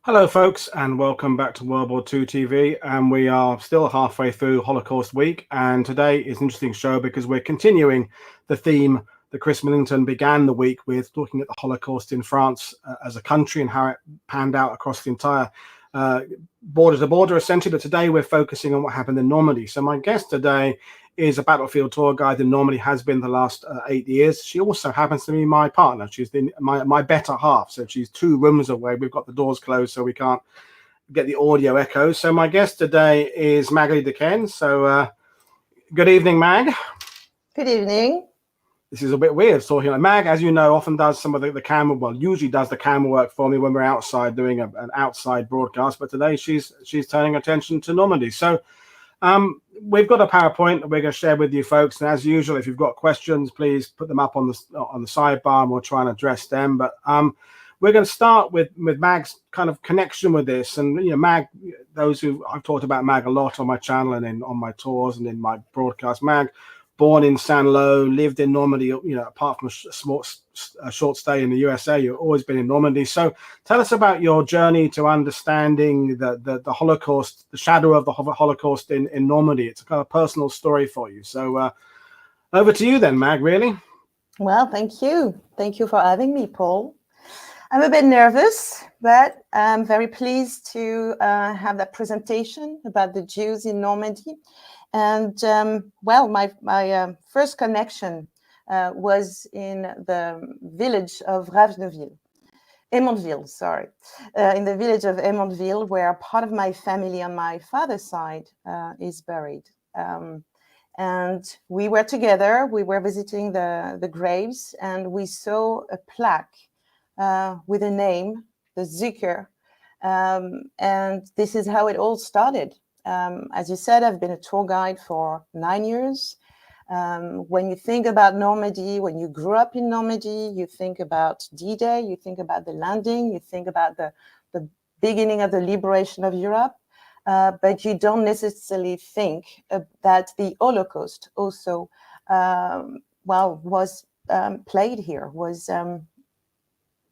Hello, folks, and welcome back to World War II TV. And we are still halfway through Holocaust Week. And today is an interesting show because we're continuing the theme that Chris Millington began the week with, looking at the Holocaust in France as a country and how it panned out across the entire border to border, essentially. But today we're focusing on what happened in Normandy. So my guest today is a battlefield tour guide in Normandy, has been the last 8 years. She also happens to be my partner. She's my better half. So she's 2 rooms away. We've got the doors closed so we can't get the audio echo. So my guest today is Magali Desquesne. So good evening, Mag. Good evening. This is a bit weird talking. Like Mag, as you know, often does some of the camera, well, usually does the camera work for me when we're outside doing an outside broadcast. But today she's turning attention to Normandy. So we've got a PowerPoint that we're going to share with you folks, and as usual, if you've got questions, please put them up on the sidebar and we'll try and address them. But we're going to start with Mag's kind of connection with this. And Mag, those who I've talked about Mag a lot on my channel and on my tours and in my broadcast. Mag, born in Saint-Lô, lived in Normandy, apart from a short stay in the USA, you've always been in Normandy. So tell us about your journey to understanding the Holocaust, the shadow of the Holocaust in Normandy. It's a kind of personal story for you. So over to you then, Mag, really. Well, thank you. Thank you for having me, Paul. I'm a bit nervous, but I'm very pleased to have that presentation about the Jews in Normandy. And well, my first connection was in the village of Emontville, sorry, in the village of Emontville, where part of my family on my father's side is buried. And we were together, we were visiting the graves, and we saw a plaque with a name, the Zucchier. And this is how it all started. As you said, I've been a tour guide for 9 years. When you think about Normandy, when you grew up in Normandy, you think about D-Day, you think about the landing, you think about the beginning of the liberation of Europe, but you don't necessarily think that the Holocaust also, was played here, was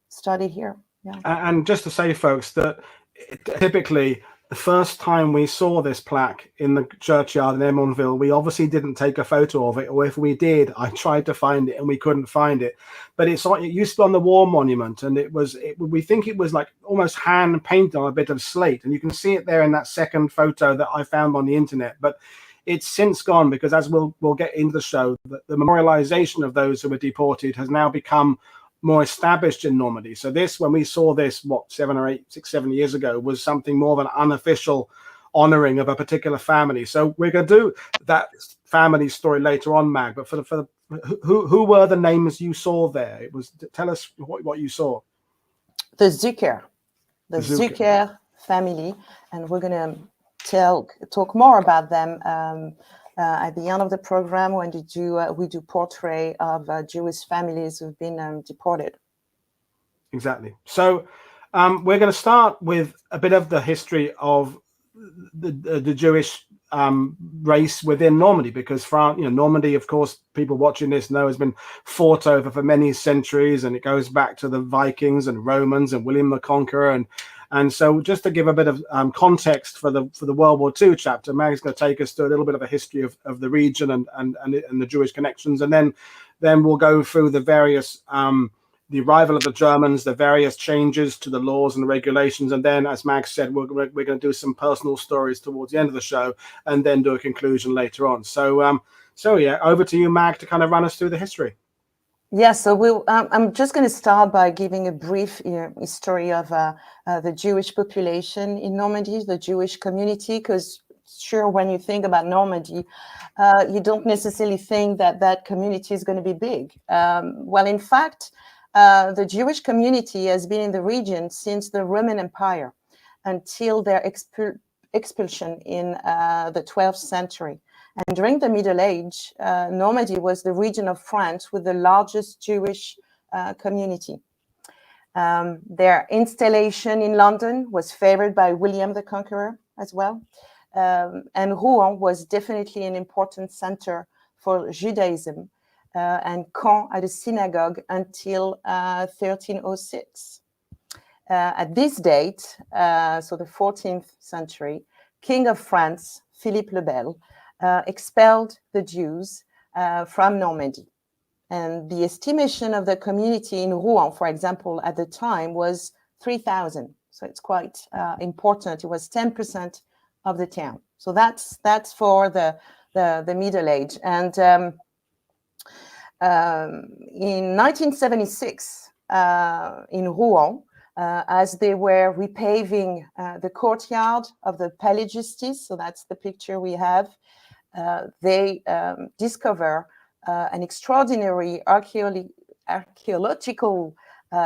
studied here. Yeah. And just to say, folks, that typically the first time we saw this plaque in the churchyard in Emontville, we obviously didn't take a photo of it, or if we did, I tried to find it and we couldn't find it. But it used to be on the war monument, and we think it was like almost hand painted on a bit of slate, and you can see it there in that second photo that I found on the internet. But it's since gone, because as we'll get into the show, the memorialization of those who were deported has now become more established in Normandy. So this, when we saw this, 6, 7 years ago, was something more of an unofficial honoring of a particular family. So we're going to do that family story later on, Mag. But who were the names you saw there? Tell us what you saw. The Zucchier family, and we're going to talk more about them at the end of the program when we do portrait of Jewish families who've been deported. Exactly. So we're going to start with a bit of the history of the Jewish race within Normandy, because France, Normandy, of course, people watching this know, has been fought over for many centuries, and it goes back to the Vikings and Romans and William the Conqueror. And so just to give a bit of context for the World War II chapter, Mag's going to take us through a little bit of a history of the region and the Jewish connections. And then we'll go through the various, the arrival of the Germans, the various changes to the laws and the regulations. And then, as Mag said, we're going to do some personal stories towards the end of the show, and then do a conclusion later on. So yeah, over to you, Mag, to kind of run us through the history. Yeah, so I'm just going to start by giving a brief history of the Jewish population in Normandy, the Jewish community, because sure, when you think about Normandy, you don't necessarily think that community is going to be big. Well, in fact, the Jewish community has been in the region since the Roman Empire until their expulsion in the 12th century. And during the Middle Age, Normandy was the region of France with the largest Jewish community. Their installation in London was favored by William the Conqueror as well. And Rouen was definitely an important center for Judaism, and Caen had a synagogue until 1306. at this date, so the 14th century, King of France, Philippe le Bel, expelled the Jews from Normandy. And the estimation of the community in Rouen, for example, at the time was 3,000. So it's quite important. It was 10% of the town. So that's for the Middle Age. And in 1976, in Rouen, as they were repaving the courtyard of the Palais de Justice, so that's the picture we have, they discover an extraordinary archaeological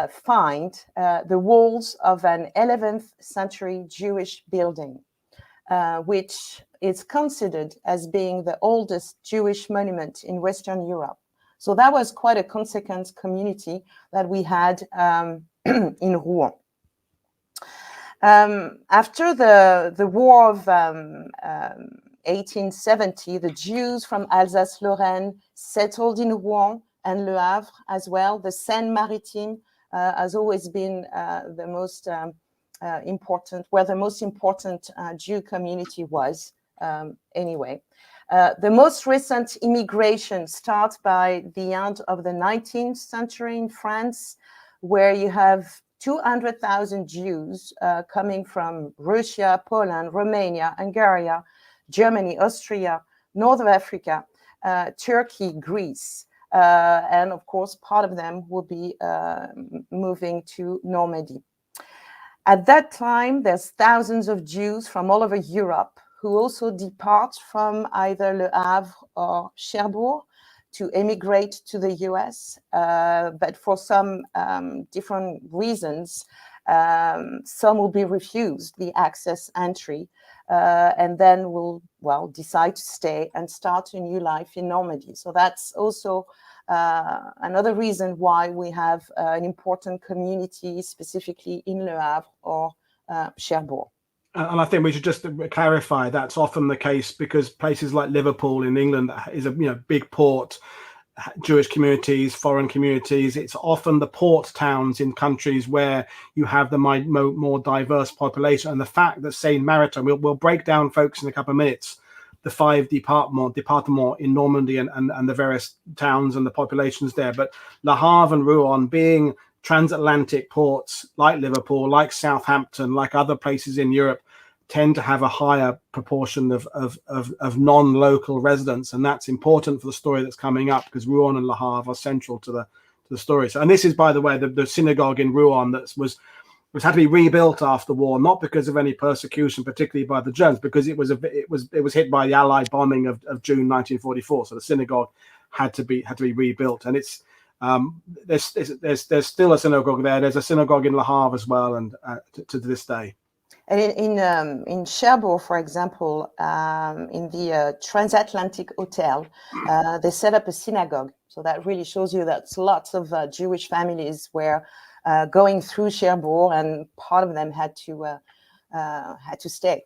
find, the walls of an 11th century Jewish building, which is considered as being the oldest Jewish monument in Western Europe. So that was quite a consequent community that we had in Rouen. After the War of 1870, the Jews from Alsace-Lorraine settled in Rouen and Le Havre as well. The Seine-Maritime has always been the most important, where the most important Jew community was anyway. The most recent immigration starts by the end of the 19th century in France, where you have 200,000 Jews coming from Russia, Poland, Romania, Hungary, Germany, Austria, North Africa, Turkey, Greece. And of course, part of them will be moving to Normandy. At that time, there's thousands of Jews from all over Europe who also depart from either Le Havre or Cherbourg to emigrate to the US. But for some different reasons, some will be refused the access entry and then will, well, decide to stay and start a new life in Normandy. So that's also another reason why we have an important community, specifically in Le Havre or Cherbourg. And I think we should just clarify that's often the case because places like Liverpool in England is a big port, Jewish communities, foreign communities. It's often the port towns in countries where you have the more diverse population. And the fact that Seine-Maritime, we'll break down, folks, in a couple of minutes, the 5 departements in Normandy and the various towns and the populations there. But Le Havre and Rouen being transatlantic ports like Liverpool, like Southampton, like other places in Europe, tend to have a higher proportion of non-local residents, and that's important for the story that's coming up because Rouen and Le Havre are central to the story. So, and this is, by the way, the synagogue in Rouen that was had to be rebuilt after the war, not because of any persecution, particularly by the Germans, because it was hit by the Allied bombing of June 1944. So the synagogue had to be rebuilt, and it's there's still a synagogue there. There's a synagogue in Le Havre as well, and to this day. And in Cherbourg, for example, in the Transatlantic Hotel, they set up a synagogue. So that really shows you that lots of Jewish families were going through Cherbourg, and part of them had to stay.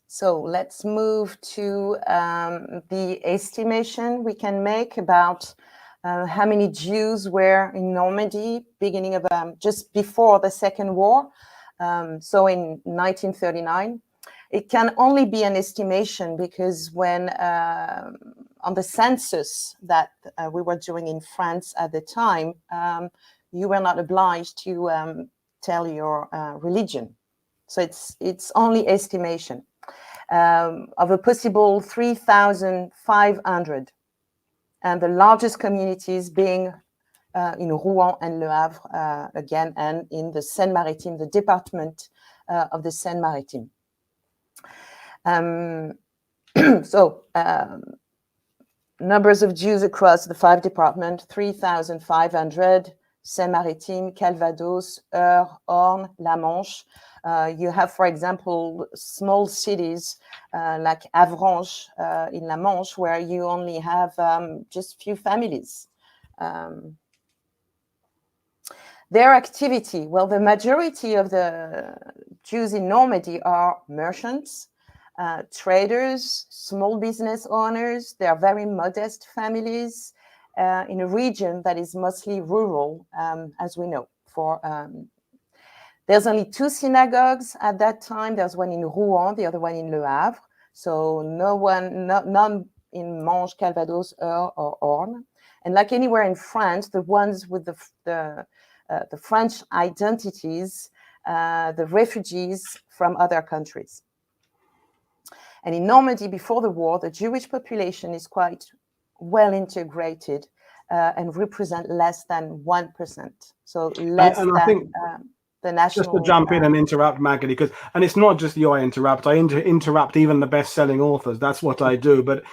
So let's move to the estimation we can make about how many Jews were in Normandy beginning of just before the Second War. So in 1939, it can only be an estimation because when on the census that we were doing in France at the time, you were not obliged to tell your religion. So it's only estimation of a possible 3,500, and the largest communities being in Rouen and Le Havre again, and in the Seine-Maritime, the department of the Seine-Maritime. So numbers of Jews across the 5 departments: 3,500, Seine-Maritime, Calvados, Eure, Orne, La Manche. You have, for example, small cities like Avranches in La Manche, where you only have just few families. Their activity, well, the majority of the Jews in Normandy are merchants, traders, small business owners. They are very modest families in a region that is mostly rural, as we know. for. There's only 2 synagogues at that time. There's one in Rouen, the other one in Le Havre. So none in Manche, Calvados, Eure, or Orne. And like anywhere in France, the ones with the French identities, the refugees from other countries. And in Normandy, before the war, the Jewish population is quite well integrated and represent less than 1%. So less and than I think, the national. Just to jump in and interrupt Magali, because, and it's not just you I interrupt. I interrupt even the best-selling authors. That's what I do. But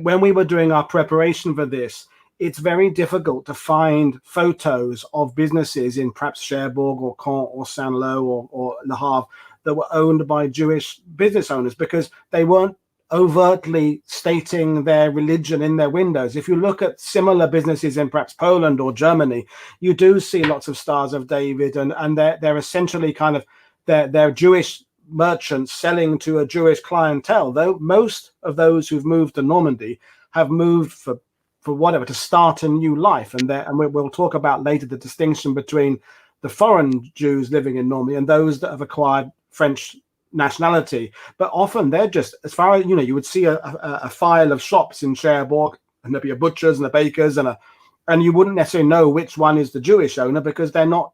when we were doing our preparation for this, it's very difficult to find photos of businesses in perhaps Cherbourg or Caen or Saint-Lô or Le Havre that were owned by Jewish business owners, because they weren't overtly stating their religion in their windows. If you look at similar businesses in perhaps Poland or Germany, you do see lots of Stars of David, and they're essentially kind of they're Jewish merchants selling to a Jewish clientele. Though most of those who've moved to Normandy have moved for whatever, to start a new life, and we'll talk about later the distinction between the foreign Jews living in Normandy and those that have acquired French nationality. But often they're just, as far as you would see a file of shops in Cherbourg, and there'd be a butcher's and a baker's and you wouldn't necessarily know which one is the Jewish owner, because they're not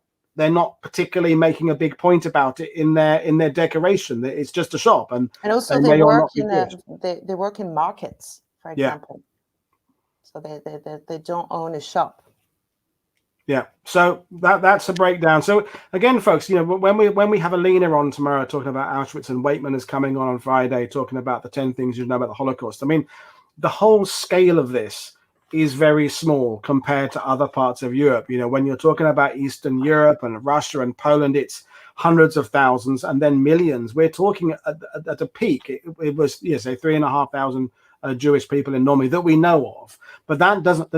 particularly making a big point about it in their decoration. It's just a shop, and also they work in markets, for example. So they don't own a shop. Yeah, so that's a breakdown. So again, folks, when we have Alina on tomorrow talking about Auschwitz, and Waitman is coming on Friday talking about the 10 things you know about the Holocaust. I mean, the whole scale of this is very small compared to other parts of Europe. When you're talking about Eastern Europe and Russia and Poland, it's hundreds of thousands and then millions. We're talking at a peak. It was, say 3,500 Jewish people in Normandy that we know of, but that doesn't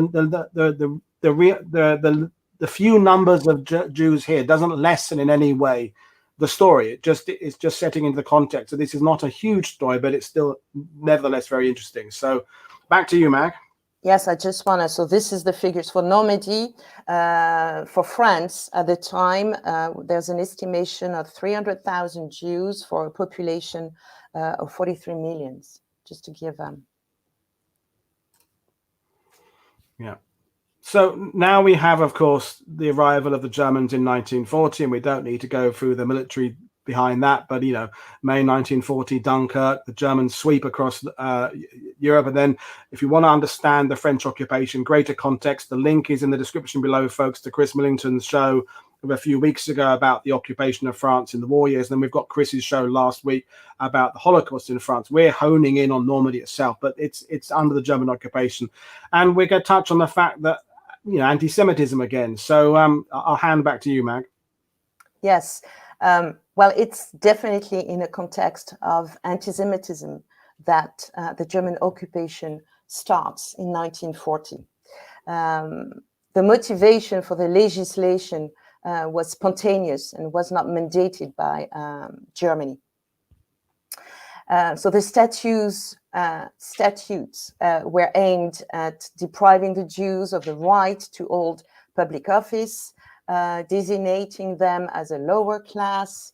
the few numbers of Jews here doesn't lessen in any way the story. It's just setting into the context. So this is not a huge story, but it's still nevertheless very interesting. So back to you, Mag. Yes, I just want to, so this is the figures for Normandy. For France at the time, there's an estimation of 300,000 Jews for a population of 43 million, just to give them. Yeah. So now we have, of course, the arrival of the Germans in 1940, and we don't need to go through the military behind that, but May 1940, Dunkirk, the Germans sweep across Europe. And then if you want to understand the French occupation, greater context, the link is in the description below, folks, to Chris Millington's show of a few weeks ago about the occupation of France in the war years. And then we've got Chris's show last week about the Holocaust in France. We're honing in on Normandy itself, but it's under the German occupation. And we're going to touch on the fact that, anti-Semitism again. So I'll hand back to you, Mag. Yes. Well, it's definitely in a context of anti-Semitism that the German occupation starts in 1940. The motivation for the legislation was spontaneous and was not mandated by Germany. So the statutes were aimed at depriving the Jews of the right to hold public office, designating them as a lower class,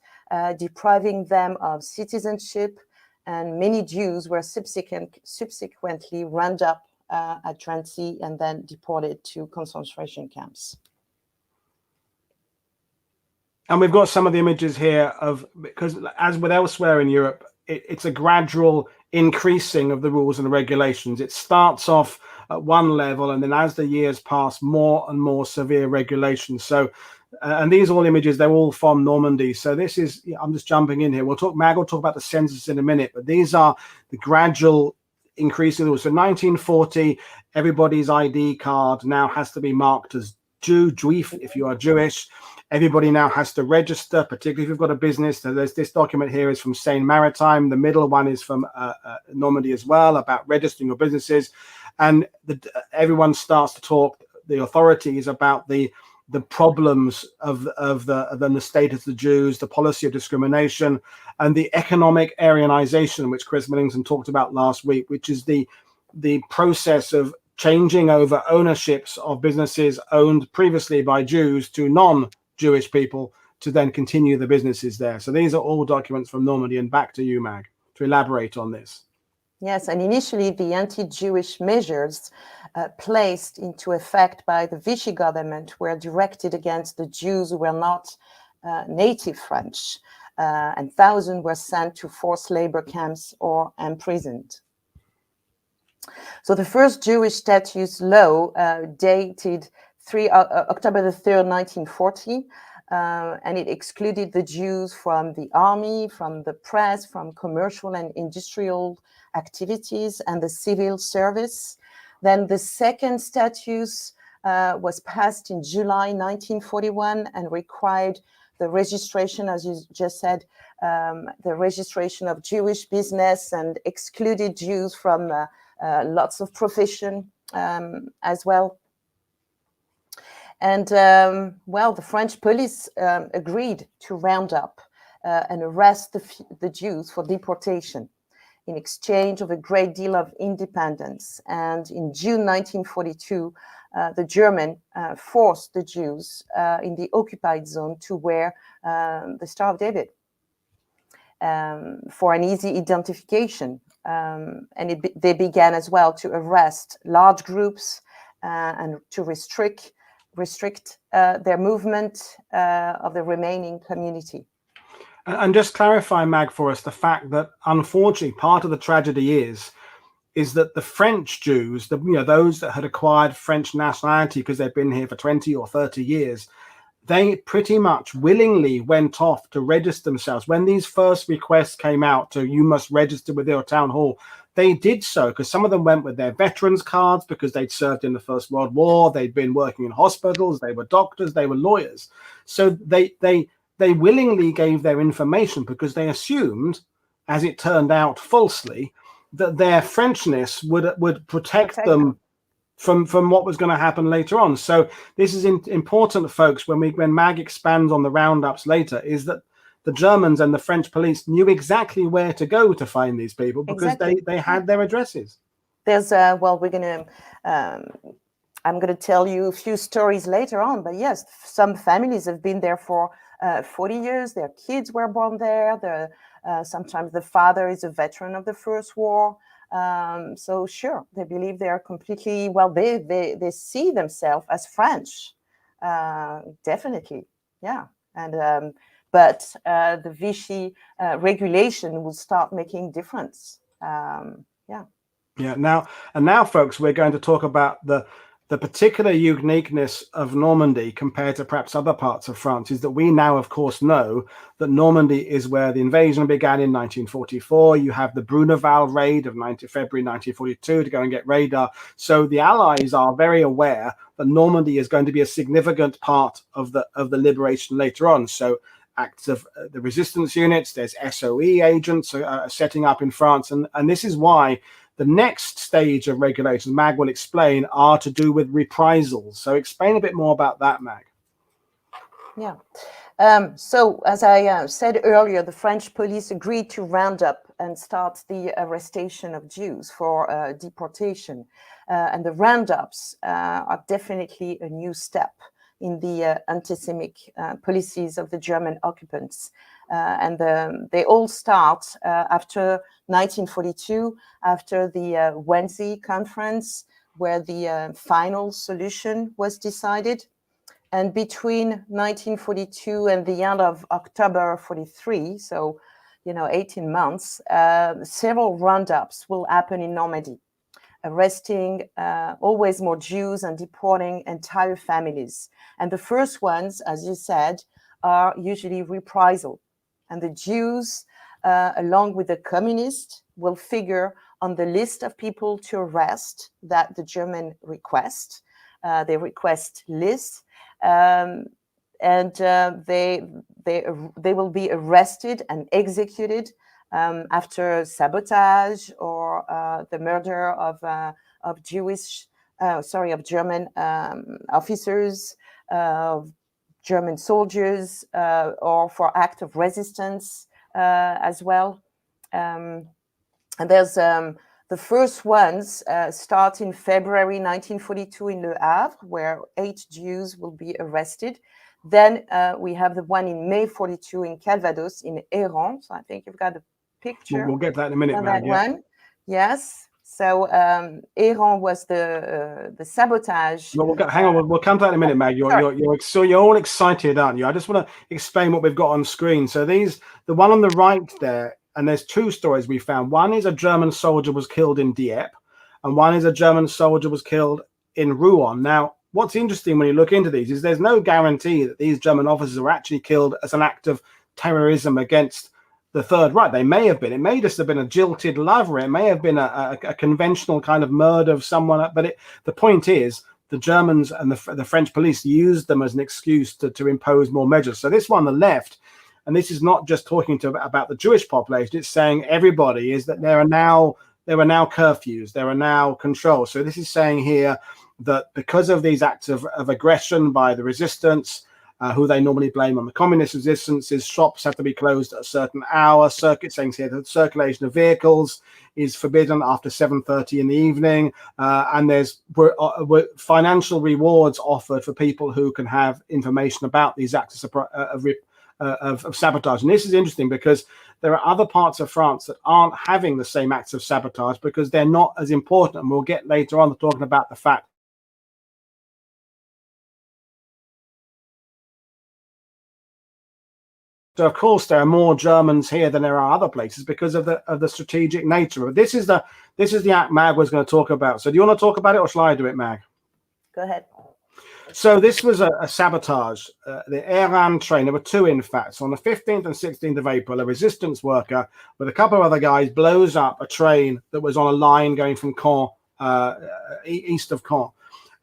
depriving them of citizenship, and many Jews were subsequently rounded up at Drancy and then deported to concentration camps. And we've got some of the images here because as with elsewhere in Europe, it's a gradual increasing of the rules and regulations. It starts off at one level, and then as the years pass, more and more severe regulations. So, and these all images, they're all from Normandy. So this is, I'm just jumping in here. Mag will talk about the census in a minute, but these are the gradual increasing rules. So 1940, everybody's ID card now has to be marked as Juif if you are Jewish. Everybody now has to register, particularly if you've got a business. So there's this document here is from Seine-Maritime. The middle one is from Normandy as well, about registering your businesses. And everyone starts to talk, the authorities, about the problems of the status of the Jews, the policy of discrimination, and the economic Aryanization, which Chris Millington talked about last week, which is the process of changing over ownerships of businesses owned previously by Jews to non-Jews Jewish people to then continue the businesses there. So these are all documents from Normandy. And back to you, Mag, to elaborate on this. Yes, and initially the anti-Jewish measures placed into effect by the Vichy government were directed against the Jews who were not native French, and thousands were sent to forced labor camps or imprisoned. So the first Jewish status law dated October the 3rd, 1940, and it excluded the Jews from the army, from the press, from commercial and industrial activities, and the civil service. Then the second statute was passed in July 1941 and required the registration, as you just said, the registration of Jewish business, and excluded Jews from lots of profession as well. And well, the French police agreed to round up and arrest the Jews for deportation in exchange of a great deal of independence. And in June 1942, the German forced the Jews in the occupied zone to wear the Star of David for an easy identification. And they began as well to arrest large groups and to restrict their movement of the remaining community. And just clarify, Mag, for us the fact that unfortunately part of the tragedy is that the French Jews, those that had acquired French nationality because they'd been here for 20 or 30 years, they pretty much willingly went off to register themselves. When these first requests came out to you must register with your town hall, they did so because some of them went with their veterans cards because they'd served in the First World War, they'd been working in hospitals, they were doctors, they were lawyers. So they willingly gave their information because they assumed, as it turned out falsely, that their Frenchness would protect them from what was going to happen later on. So this is important, folks, when Mag expands on the roundups later, is that the Germans and the French police knew exactly where to go to find these people because they had their addresses. There's well, I'm going to tell you a few stories later on, but yes, some families have been there for 40 years. Their kids were born there. Sometimes the father is a veteran of the First War. So sure, they believe they are completely, well, they see themselves as French, definitely, yeah. And but the Vichy regulation will start making difference. Yeah. Now, folks, we're going to talk about the particular uniqueness of Normandy compared to perhaps other parts of France is that we now, of course, know that Normandy is where the invasion began in 1944. You have the Bruneval raid of February 1942 to go and get radar. So the Allies are very aware that Normandy is going to be a significant part of the liberation later on. So acts of the resistance units, there's SOE agents setting up in France. And this is why the next stage of regulations, Mag will explain, are to do with reprisals. So explain a bit more about that, Mag. Yeah. So as I said earlier, the French police agreed to round up and start the arrestation of Jews for deportation. And the roundups are definitely a new step in the anti-Semitic policies of the German occupants. And they all start after 1942, after the Wannsee Conference, where the final solution was decided. And between 1942 and the end of October 43, so 18 months, several roundups will happen in Normandy, arresting always more Jews and deporting entire families. And the first ones, as you said, are usually reprisal. And the Jews, along with the communists, will figure on the list of people to arrest that the German request. They request lists, and they will be arrested and executed after sabotage or the murder of German officers, German soldiers, or for act of resistance as well. And there's The first ones start in February 1942 in Le Havre, where 8 Jews will be arrested. Then we have the one in May 42 in Calvados in Héron. So I think you've got a picture. We'll get that in a minute, Mag. That one. Yes. So Héron was the sabotage. Well, hang on. We'll come to that in a minute, Mag. You're all excited, aren't you? I just want to explain what we've got on screen. So the one on the right there, and there's 2 stories we found. One is a German soldier was killed in Dieppe, and one is a German soldier was killed in Rouen. Now, what's interesting when you look into these is there's no guarantee that these German officers were actually killed as an act of terrorism against the Third Reich. They may have been. It may just have been a jilted lover. It may have been a conventional kind of murder of someone. But the point is, the Germans and the French police used them as an excuse to impose more measures. So this one on the left, and this is not just talking about the Jewish population. It's saying everybody is that there are now curfews. There are now controls. So this is saying here that because of these acts of aggression by the resistance, who they normally blame on the communist resistances, shops have to be closed at a certain hour. Saying here that circulation of vehicles is forbidden after 7:30 in the evening, and there's financial rewards offered for people who can have information about these acts of sabotage. And this is interesting because there are other parts of France that aren't having the same acts of sabotage because they're not as important. And we'll get later on talking about the fact. So of course there are more Germans here than there are other places because of the strategic nature. But this is the act Mag was going to talk about. So do you want to talk about it, or shall I do it, Mag? Go ahead. So this was a sabotage. The Havre train. There were 2, in fact. So on the 15th and 16th of April, a resistance worker with a couple of other guys blows up a train that was on a line going from Caen, east of Caen.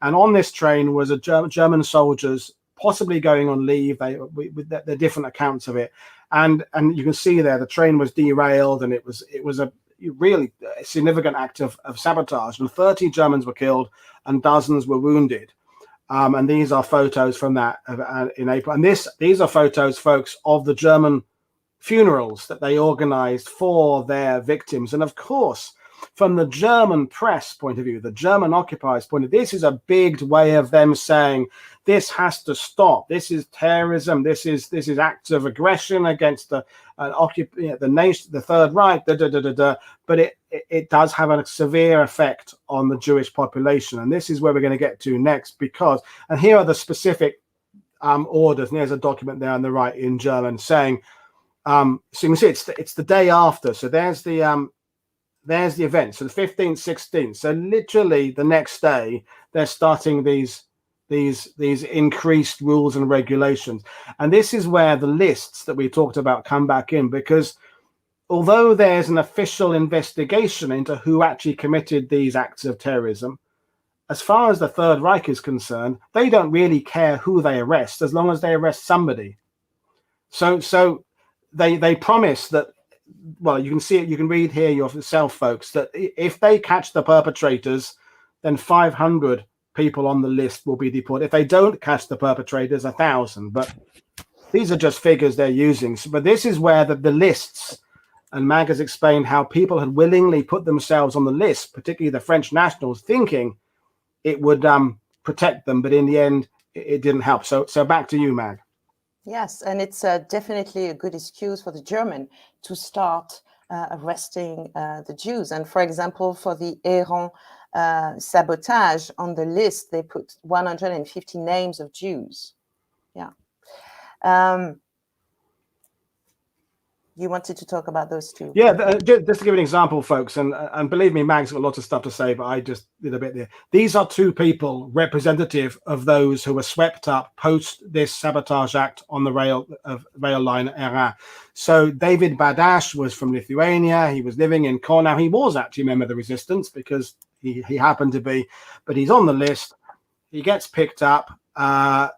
And on this train was a German soldiers, possibly going on leave. With the different accounts of it, and you can see there the train was derailed, and it was a really significant act of sabotage. And 30 Germans were killed, and dozens were wounded. And these are photos from that in April. And these are photos, folks, of the German funerals that they organized for their victims. And of course, from the German press point of view, the German occupiers' point of view, this is a big way of them saying this has to stop. This is terrorism. This is acts of aggression against the nation, the Third Reich. But it does have a severe effect on the Jewish population, and this is where we're going to get to next. And here are the specific orders. And there's a document there on the right in German saying, so you can see it's the day after. So there's the event. So the 15th, 16th. So literally the next day, they're starting these increased rules and regulations. And this is where the lists that we talked about come back in, because although there's an official investigation into who actually committed these acts of terrorism, as far as the Third Reich is concerned, they don't really care who they arrest as long as they arrest somebody. So they promise that, well, you can see it, you can read here yourself, folks, that if they catch the perpetrators, then 500 people on the list will be deported. If they don't catch the perpetrators, 1,000. But these are just figures they're using. But this is where the lists, and Mag has explained how people had willingly put themselves on the list, particularly the French nationals, thinking it would protect them. But in the end, it didn't help. So back to you, Mag. Yes, and it's definitely a good excuse for the German to start arresting the Jews. And for example, for the Héron sabotage, on the list, they put 150 names of Jews. Yeah. You wanted to talk about those two? Yeah, just to give an example, folks, and believe me, Mag's got lots of stuff to say, but I just did a bit there. These are 2 people representative of those who were swept up post this sabotage act on the rail line at Havre. So David Badash was from Lithuania. He was living in Caen. Now, he was actually a member of the resistance because he happened to be, but he's on the list. He gets picked up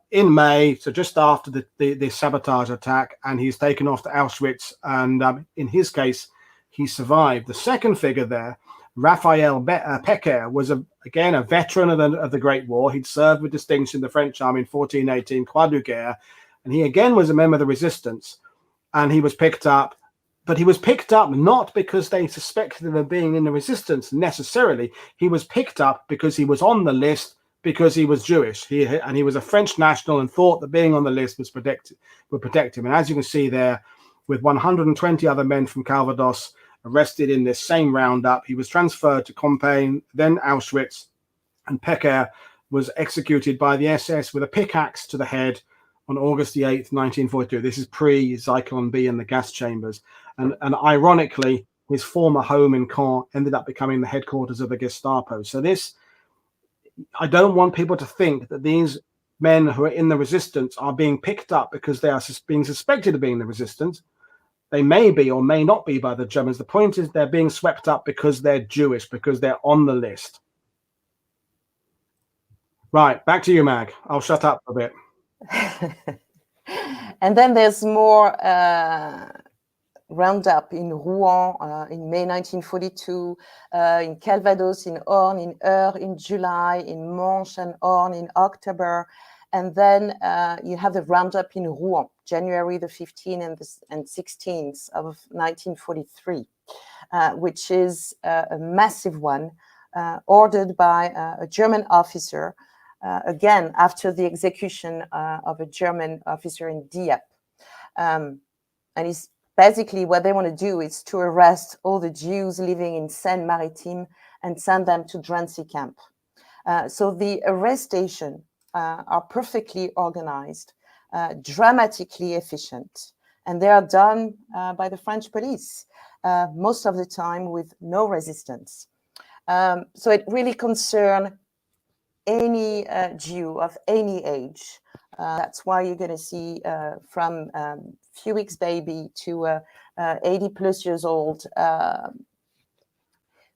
in May, so just after the sabotage attack, and he's taken off to Auschwitz, and in his case, he survived. The second figure there, Raphael Pecker, was again a veteran of the Great War. He'd served with distinction in the French army in 1418, Croix de Guerre, and he again was a member of the resistance, and he was picked up But he was picked up not because they suspected him of being in the resistance necessarily. He was picked up because he was on the list because he was Jewish. He was a French national and thought that being on the list would protect him. And as you can see there, with 120 other men from Calvados arrested in this same roundup, he was transferred to Compiègne, then Auschwitz, and Pecker was executed by the SS with a pickaxe to the head on August the 8th, 1942. This is pre-Zyklon B and the gas chambers. And ironically, his former home in Caen ended up becoming the headquarters of the Gestapo. So this, I don't want people to think that these men who are in the resistance are being picked up because they are being suspected of being in the resistance. They may be or may not be by the Germans. The point is they're being swept up because they're Jewish, because they're on the list. Right, back to you, Mag. I'll shut up a bit. And then there's more roundup in Rouen in May 1942, in Calvados, in Orne, in Eure in July, in Manche and Orne in October. And then you have the roundup in Rouen, January the 15th and 16th of 1943, which is a massive one ordered by a German officer, again, after the execution of a German officer in Dieppe. And he's basically what they want to do is to arrest all the Jews living in Seine-Maritime and send them to Drancy camp. So the arrestation are perfectly organized, dramatically efficient, and they are done by the French police, most of the time with no resistance. So it really concerns any Jew of any age. That's why you're going to see from few weeks baby to 80 plus years old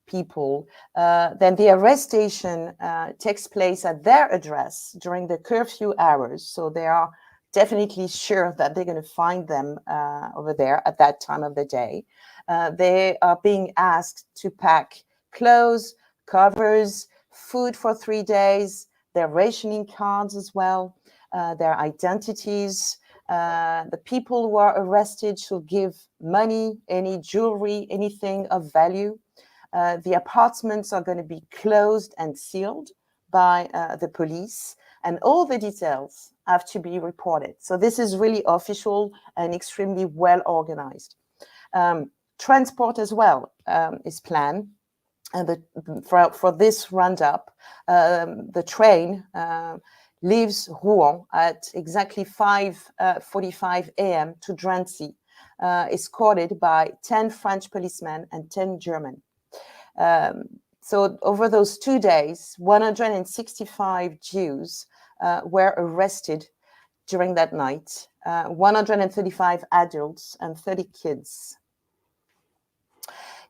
people. Then the arrestation takes place at their address during the curfew hours. So they are definitely sure that they're going to find them over there at that time of the day. They are being asked to pack clothes, covers, food for 3 days, their rationing cards as well, their identities. The people who are arrested should give money, any jewelry, anything of value. The apartments are going to be closed and sealed by the police, and all the details have to be reported. So this is really official and extremely well organized. Transport as well is planned. And for this roundup, the train leaves Rouen at exactly 5:45 a.m. to Drancy, escorted by 10 French policemen and 10 German. So over those 2 days, 165 Jews were arrested during that night, 135 adults and 30 kids.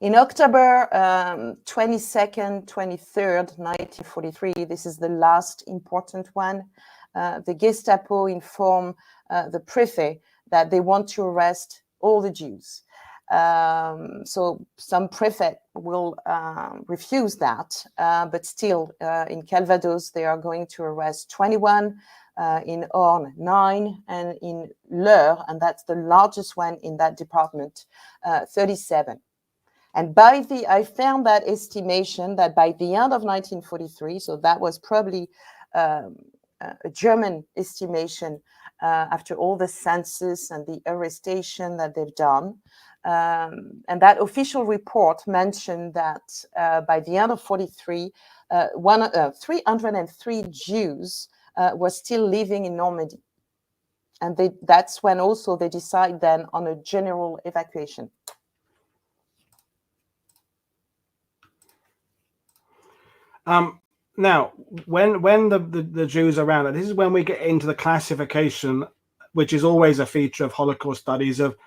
In October 22nd, 23rd, 1943, this is the last important one, the Gestapo informed the prefect that they want to arrest all the Jews. So some prefect will refuse that, but still in Calvados, they are going to arrest 21, in Orne 9, and in L'Eure, and that's the largest one in that department, 37. And I found that estimation that by the end of 1943, so that was probably a German estimation after all the census and the arrestation that they've done. And that official report mentioned that by the end of 43, 303 Jews were still living in Normandy. And that's when also they decide then on a general evacuation. Now, when the Jews are around, this is when we get into the classification, which is always a feature of Holocaust studies, of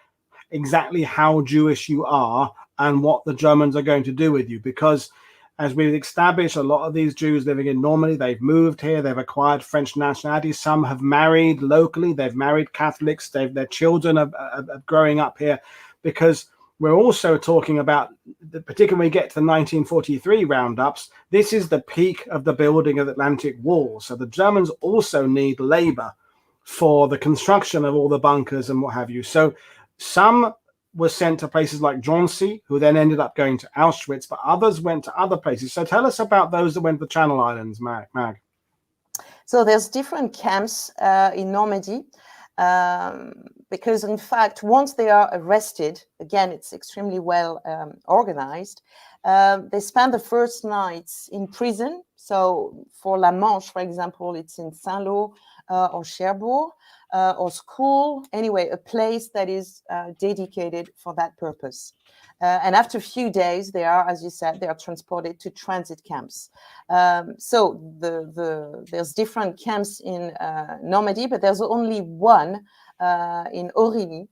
exactly how Jewish you are and what the Germans are going to do with you. Because as we've established, a lot of these Jews living in Normandy, they've moved here, they've acquired French nationality. Some have married locally, they've married Catholics, their children are growing up here. Because we're also talking about, particularly when we get to the 1943 roundups, this is the peak of the building of the Atlantic Wall. So the Germans also need labor for the construction of all the bunkers and what have you. So some were sent to places like Drancy, who then ended up going to Auschwitz, but others went to other places. So tell us about those that went to the Channel Islands, Mag. So there's different camps in Normandy, because in fact, once they are arrested, again, it's extremely well organized. They spend the first nights in prison. So for La Manche, for example, it's in Saint-Lô or Cherbourg, or school, anyway, a place that is dedicated for that purpose. And after a few days, they are, as you said, they are transported to transit camps. So there's different camps in Normandy, but there's only one in Origny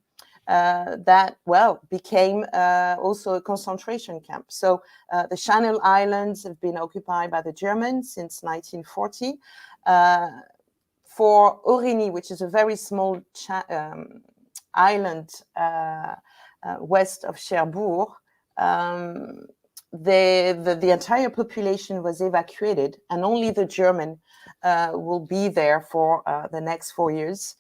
that, well, became also a concentration camp. So the Channel Islands have been occupied by the Germans since 1940. For Origny, which is a very small island west of Cherbourg, the entire population was evacuated, and only the German will be there for the next 4 years.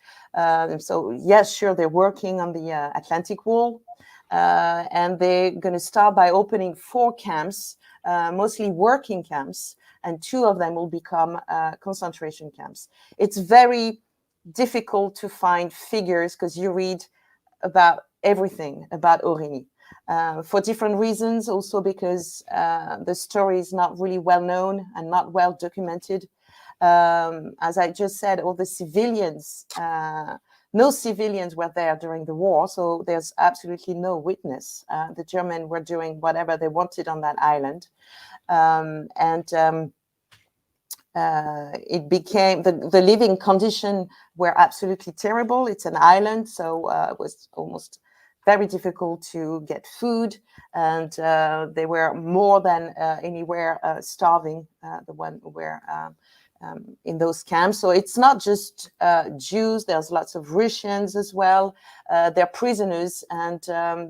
So yes, sure, they're working on the Atlantic Wall, and they're going to start by opening 4 camps, mostly working camps, and 2 of them will become concentration camps. It's very difficult to find figures because you read about everything about Origny. For different reasons, also because the story is not really well known and not well documented. As I just said, all the civilians, no civilians were there during the war, so there's absolutely no witness. The Germans were doing whatever they wanted on that island. It became, the living conditions were absolutely terrible. It's an island, so it was almost very difficult to get food, and they were more than anywhere starving, the one who were in those camps. So it's not just Jews, there's lots of Russians as well. They're prisoners, and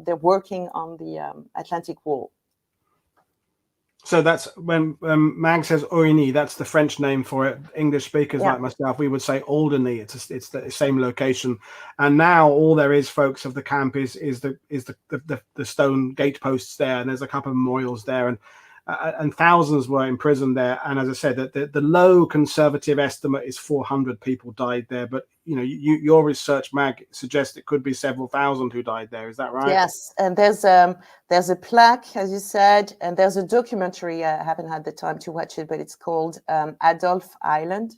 they're working on the Atlantic Wall. So that's when Mag says Origny, that's the French name for it. English speakers like myself, we would say Alderney. It's the same location. And now all there is, folks, of the camp is the stone gateposts there, and there's a couple of memorials there, and thousands were imprisoned there. And as I said, the low conservative estimate is 400 people died there. But you know, your research, Mag, suggests it could be several thousand who died there. Is that right? Yes, and there's a plaque, as you said, and there's a documentary. I haven't had the time to watch it, but it's called Adolphe Island.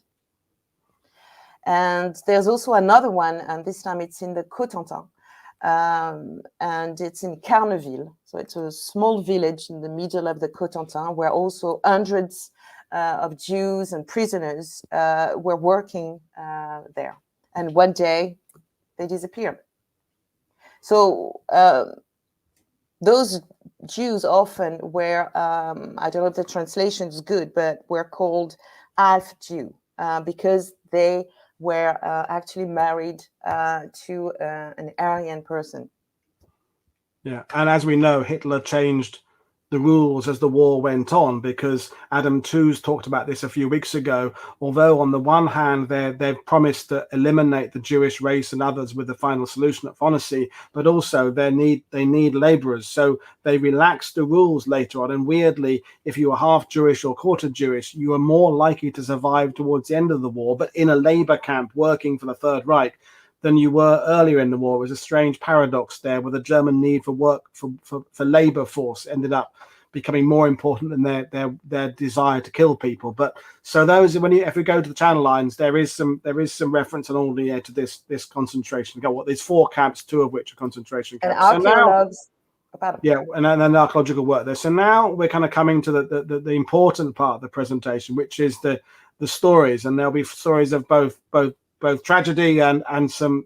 And there's also another one, and this time it's in the Cotentin. And it's in Carneville. So it's a small village in the middle of the Cotentin where also hundreds of Jews and prisoners were working there. And one day they disappeared. So those Jews often were, I don't know if the translation is good, but were called half Jew because they were actually married to an Aryan person. Yeah, and as we know, Hitler changed the rules as the war went on, because Adam Tooze talked about this a few weeks ago. Although on the one hand they've promised to eliminate the Jewish race and others with the final solution at Fonacy, but also they need laborers. So they relaxed the rules later on, and weirdly, if you were half Jewish or quarter Jewish, you were more likely to survive towards the end of the war, but in a labor camp working for the Third Reich, than you were earlier in the war. It was a strange paradox there, where the German need for work for labor force ended up becoming more important than their desire to kill people. But so those, if we go to the Channel Lines, there is some reference on all the to this concentration. There's 4 camps, 2 of which are concentration camps. And archaeologues. And then archaeological work there. So now we're kind of coming to the important part of the presentation, which is the stories, and there'll be stories of both tragedy and some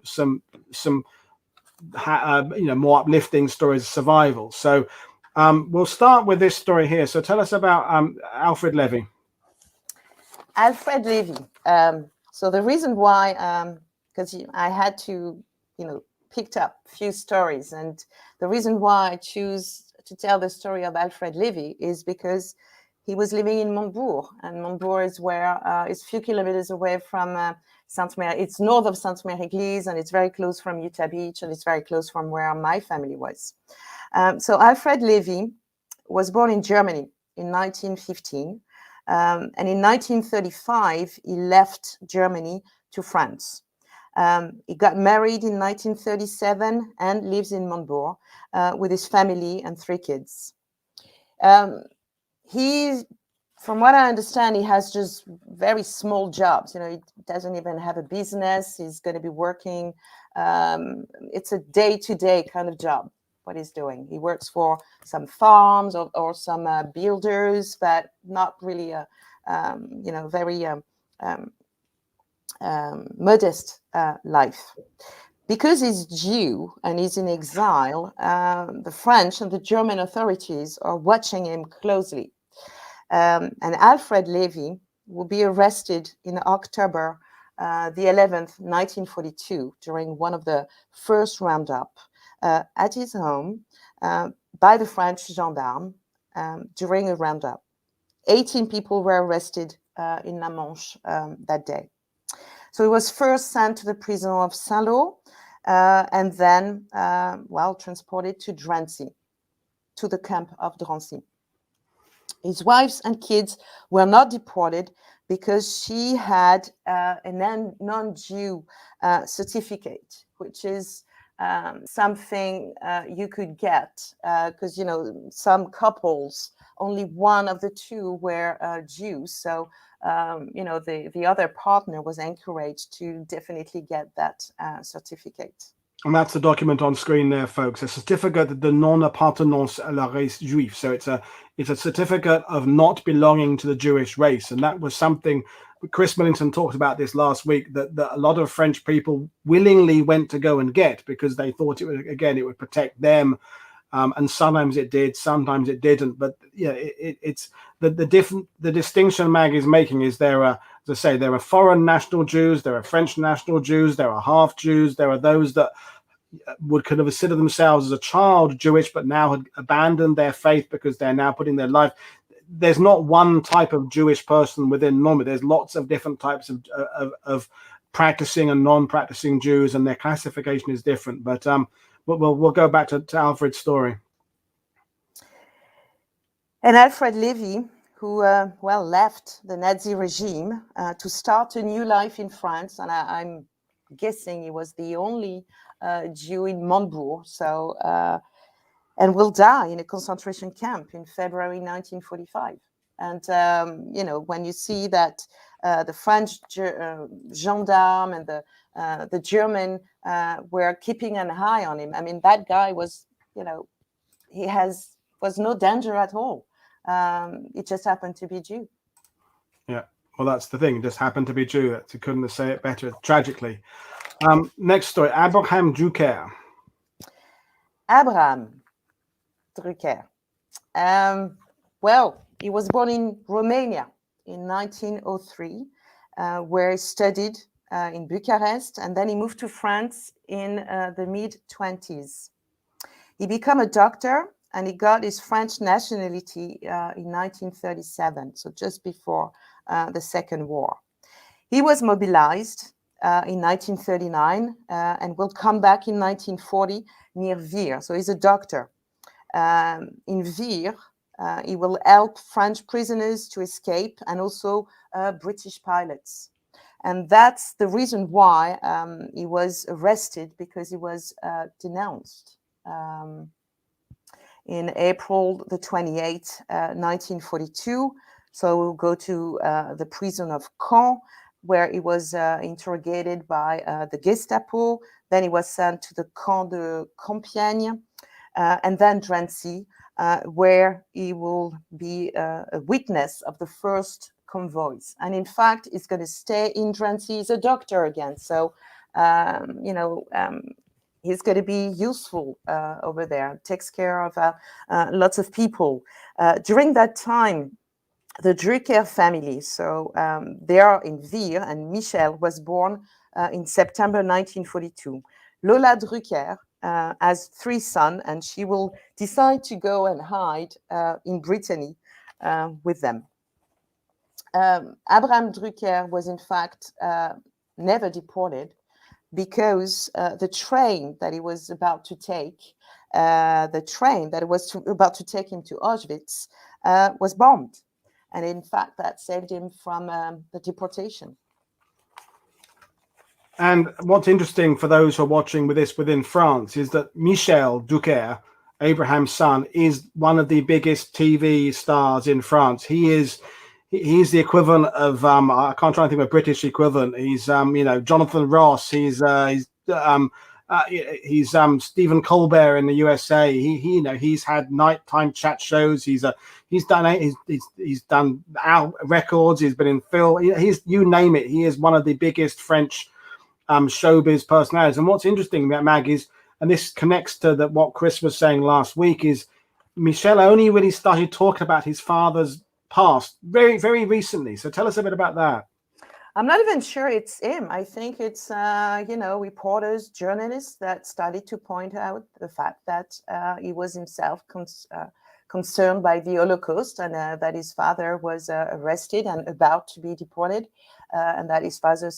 more uplifting stories of survival. So we'll start with this story here. So tell us about Alfred Levy. Alfred Levy. So the reason why, because I had to, picked up a few stories, and the reason why I choose to tell the story of Alfred Levy is because he was living in Montbourg, and Montbourg is where is a few kilometers away from Sainte-Mère. It's north of Sainte-Mère-Église, and it's very close from Utah Beach, and it's very close from where my family was. So Alfred Levy was born in Germany in 1915, and in 1935 he left Germany to France. He got married in 1937 and lives in Montbourg with his family and 3 kids. He, from what I understand, he has just very small jobs. You know, he doesn't even have a business. He's going to be working. It's a day-to-day kind of job, what he's doing. He works for some farms or some builders, but not really a, very modest life. Because he's Jew and he's in exile, the French and the German authorities are watching him closely. And Alfred Levy will be arrested in October the 11th, 1942, during one of the first roundup at his home by the French gendarmes during a roundup. 18 people were arrested in La Manche that day. So he was first sent to the prison of Saint-Lô and then, transported to Drancy, to the camp of Drancy. His wives and kids were not deported because she had a non-Jew certificate, which is something you could get because, some couples, only one of the 2 were Jews. So, the other partner was encouraged to definitely get that certificate. And that's the document on screen there, folks. A certificate de non-appartenance à la race juive. So it's a certificate of not belonging to the Jewish race. And that was something Chris Millington talked about this last week, that a lot of French people willingly went to go and get because they thought it would protect them. And sometimes it did, sometimes it didn't. But yeah, it's the distinction Mag is making is there are foreign national Jews, there are French national Jews, there are half Jews, there are those that would kind of consider themselves as a child Jewish, but now had abandoned their faith because they're now putting their life. There's not one type of Jewish person within Normandy. There's lots of different types of practicing and non-practicing Jews, and their classification is different. But we'll go back to Alfred's story. And Alfred Levy, who left the Nazi regime to start a new life in France, and I'm guessing he was the only Jew in Montbourg. So, and will die in a concentration camp in February 1945. And when you see that the French gendarme and the German were keeping an eye on him, I mean, that guy was, was no danger at all. It just happened to be Jew. Yeah, well, that's the thing. It just happened to be Jew. You couldn't have said it better, tragically. Next story, Abraham Druker. Abraham Druker. He was born in Romania in 1903, where he studied in Bucharest, and then he moved to France in the mid-20s. He became a doctor, and he got his French nationality in 1937, so just before the Second War. He was mobilized in 1939 and will come back in 1940 near Vire. So he's a doctor. In Vire, he will help French prisoners to escape and also British pilots. And that's the reason why he was arrested, because he was denounced in April the 28th, 1942. So we'll go to the prison of Caen, where he was interrogated by the Gestapo. Then he was sent to the Camp de Compiègne, and then Drancy, where he will be a witness of the first convoys. And in fact, he's going to stay in Drancy. He's a doctor again. So, he's going to be useful over there, takes care of lots of people. During that time, the Drucker family, so they are in Vire, and Michel was born in September 1942. Lola Drucker has 3 sons, and she will decide to go and hide in Brittany with them. Abraham Drucker was in fact never deported because the train that he was about to take, about to take him to Auschwitz, was bombed. And in fact, that saved him from the deportation. And what's interesting for those who are watching with this within France is that Michel Druker, Abraham's son, is one of the biggest TV stars in France. He's the equivalent of I can't try and think of a British equivalent. He's Jonathan Ross. He's Stephen Colbert in the USA. He's had nighttime chat shows. He's done records. He's been in film. You name it. He is one of the biggest French showbiz personalities. And what's interesting about Mag is, and this connects to what Chris was saying last week, is Michel only really started talking about his father's past very, very recently. So tell us a bit about that. I'm not even sure it's him. I think it's, reporters, journalists that started to point out the fact that he was himself concerned by the Holocaust, and that his father was arrested and about to be deported, and that his father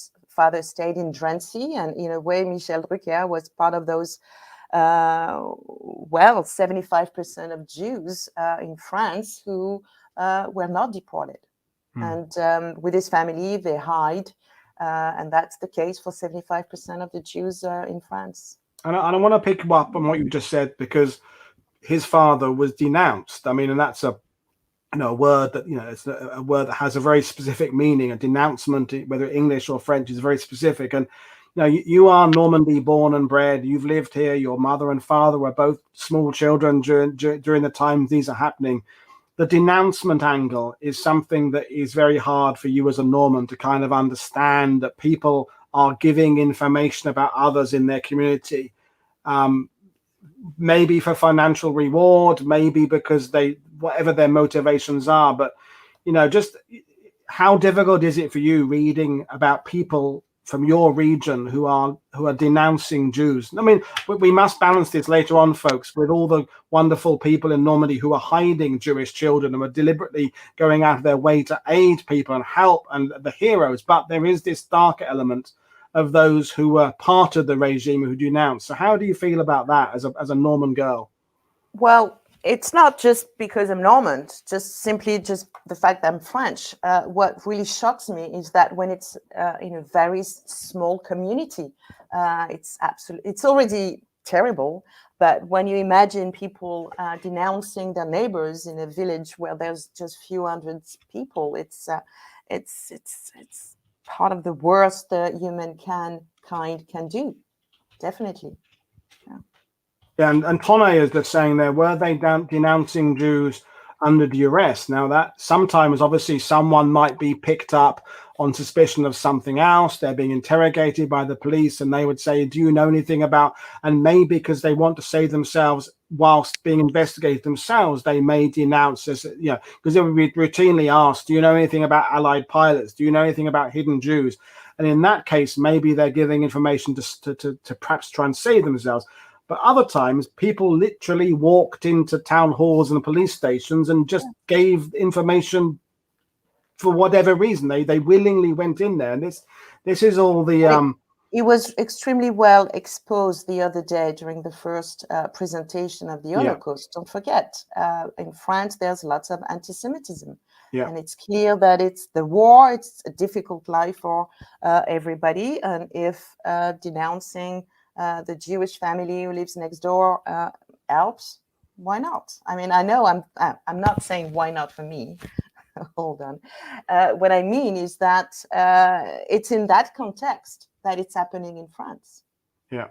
stayed in Drancy. And in a way, Michel Druker was part of those 75% of Jews in France who were not deported. And with his family, they hide. And that's the case for 75% of the Jews in France. And I want to pick up on what you just said, because his father was denounced. I mean, and that's a word that, it's a word that has a very specific meaning. A denouncement, whether English or French, is very specific. And you are Normandy born and bred. You've lived here. Your mother and father were both small children during the time these are happening. The denouncement angle is something that is very hard for you as a Norman to kind of understand, that people are giving information about others in their community, maybe for financial reward, maybe because whatever their motivations are. But just how difficult is it for you reading about people from your region who are denouncing Jews? I mean, we must balance this later on, folks, with all the wonderful people in Normandy who are hiding Jewish children and are deliberately going out of their way to aid people and help, and the heroes. But there is this darker element of those who were part of the regime who denounce. So how do you feel about that as a Norman girl? Well, it's not just because I'm Norman, just the fact that I'm French. What really shocks me is that when it's in a very small community, it's already terrible. But when you imagine people denouncing their neighbors in a village where there's just few hundred people, it's part of the worst humankind can do. Definitely. Yeah, and Tonne is just saying there, were they denouncing Jews under duress? Now, that sometimes, obviously, someone might be picked up on suspicion of something else. They're being interrogated by the police, and they would say, do you know anything about, and maybe because they want to save themselves whilst being investigated themselves, they may denounce this, because they would be routinely asked, do you know anything about Allied pilots? Do you know anything about hidden Jews? And in that case, maybe they're giving information to perhaps try and save themselves. But other times, people literally walked into town halls and police stations and just gave information for whatever reason. They willingly went in there. And this is all the... It was extremely well exposed the other day during the first presentation of the Holocaust. Don't forget, in France, there's lots of anti-Semitism. Yeah. And it's clear that it's the war. It's a difficult life for everybody. And if denouncing the Jewish family who lives next door helps, why not? I mean, I know I'm not saying why not for me. Hold on. What I mean is that it's in that context that it's happening in France. Yeah.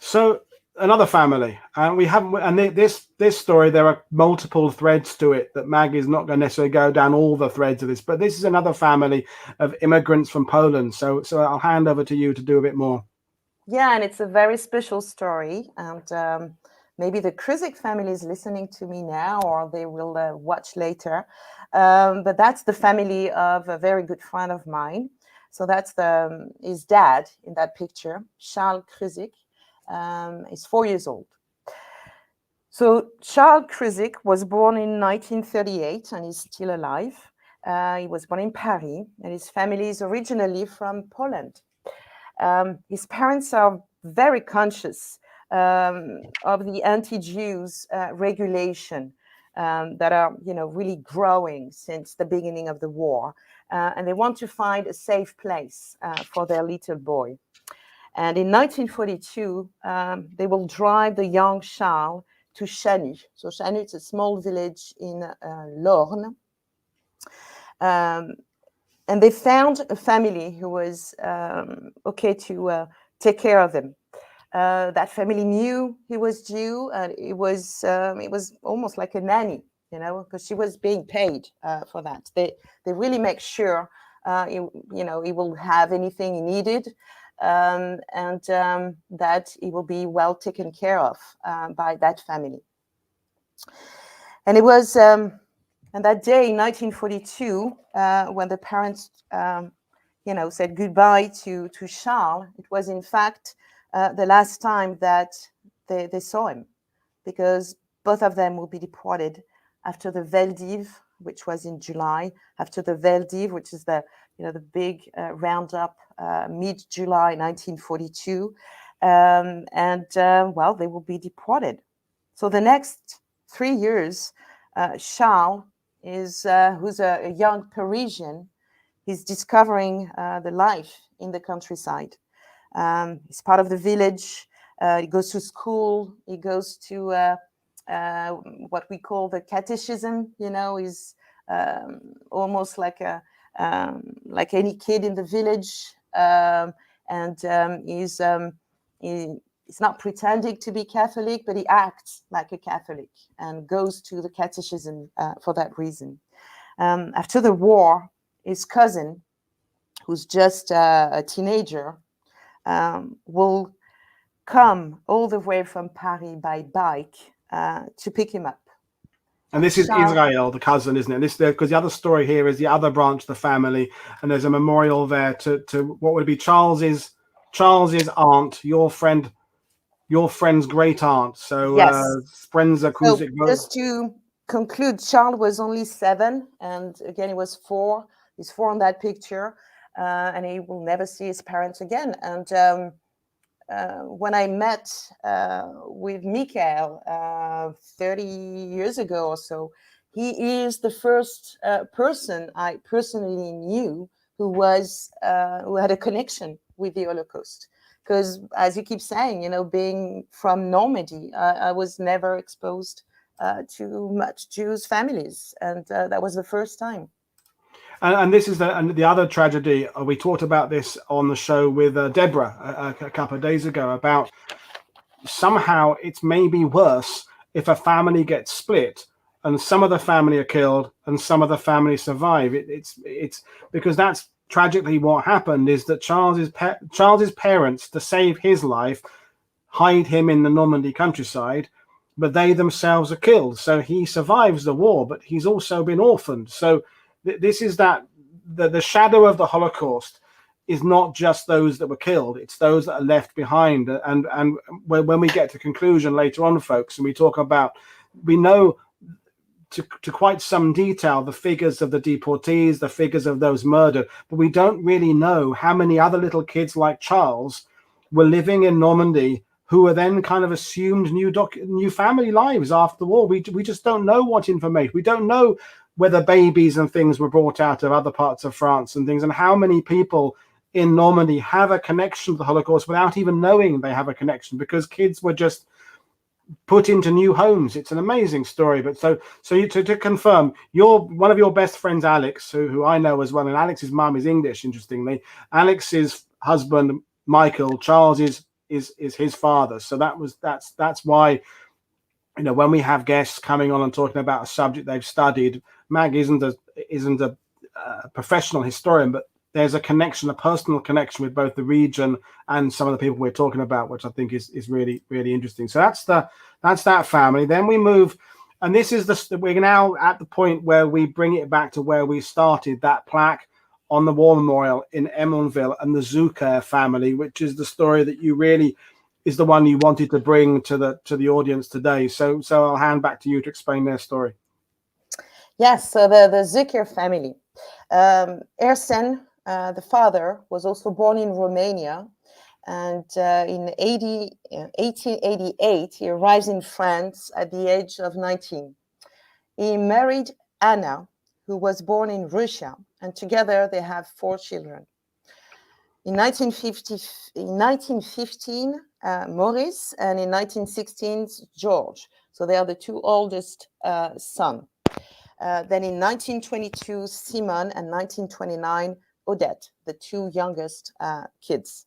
So another family, and we haven't. And this story, there are multiple threads to it that Mag is not going to necessarily go down all the threads of this. But this is another family of immigrants from Poland. So I'll hand over to you to do a bit more. Yeah, and it's a very special story, and maybe the Krusic family is listening to me now, or they will watch later. But that's the family of a very good friend of mine. So that's his dad in that picture, Charles Krusic. He's 4 years old. So Charles Krusic was born in 1938, and he's still alive. He was born in Paris, and his family is originally from Poland. His parents are very conscious of the anti-Jews regulation that are, really growing since the beginning of the war, and they want to find a safe place for their little boy. And in 1942, they will drive the young Charles to Chany. So Chany is a small village in l'Orne. And they found a family who was okay to take care of them. That family knew he was Jew, and it was almost like a nanny, because she was being paid for that. They really make sure he will have anything he needed, and that he will be well taken care of by that family. And it was and that day in 1942, when the parents said goodbye to Charles, it was in fact the last time that they saw him, because both of them will be deported after the Veldiv, which was in July, after the Veldiv, which is the big roundup, mid-July 1942, well, they will be deported. So the next 3 years, Charles is who's a young Parisian. He's discovering the life in the countryside. He's part of the village. He goes to school. He goes to what we call the catechism. He's almost like any kid in the village, and he's not pretending to be Catholic, but he acts like a Catholic and goes to the catechism for that reason. After the war, his cousin, who's just a teenager, will come all the way from Paris by bike to pick him up. And this is Israel, the cousin, isn't it? This because the other story here is the other branch of the family, and there's a memorial there to what would be Charles's aunt, your friend's great aunt. So yes. Sprenza Krusic. So just to conclude, Charles was only 7, and again he was 4. He's 4 on that picture, and he will never see his parents again. And when I met with Michel 30 years ago or so, he is the first person I personally knew who had a connection with the Holocaust. Because, as you keep saying, being from Normandy, I was never exposed to much Jewish families, and that was the first time. And this is the other tragedy. We talked about this on the show with Deborah a couple of days ago, about somehow it's maybe worse if a family gets split and some of the family are killed and some of the family survive. It's because that's tragically what happened, is that Charles's parents, to save his life, hide him in the Normandy countryside, but they themselves are killed. So he survives the war, but he's also been orphaned. So this is that the shadow of the Holocaust is not just those that were killed, it's those that are left behind. And when we get to conclusion later on, folks, and we talk about, we know to quite some detail the figures of the deportees, the figures of those murdered, but we don't really know how many other little kids like Charles were living in Normandy who were then kind of assumed new family lives after the war. We just don't know what information. We don't know whether babies and things were brought out of other parts of France and things, and how many people in Normandy have a connection to the Holocaust without even knowing they have a connection, because kids were just put into new homes. It's an amazing story. But so to confirm, one of your best friends, Alex, who I know as well, and Alex's mum is English, interestingly. Alex's husband, Michael, Charles is his father. So that's why, when we have guests coming on and talking about a subject they've studied, Mag isn't a professional historian, but there's a personal connection with both the region and some of the people we're talking about, which I think is really, really interesting. So that's that family. Then we move, and this is we're now at the point where we bring it back to where we started, that plaque on the war memorial in Emonville and the Zucchier family, which is the story that you really is the one you wanted to bring to the audience today. So I'll hand back to you to explain their story. Yes, so the Zucchier family. Ersen, the father, was also born in Romania, and in 1888 he arrives in France at the age of 19. He married Anna, who was born in Russia, and together they have 4 children. In 1915, Maurice, and in 1916, George. So they are the 2 oldest sons. Then in 1922, Simon, and 1929, Odette, the 2 youngest kids.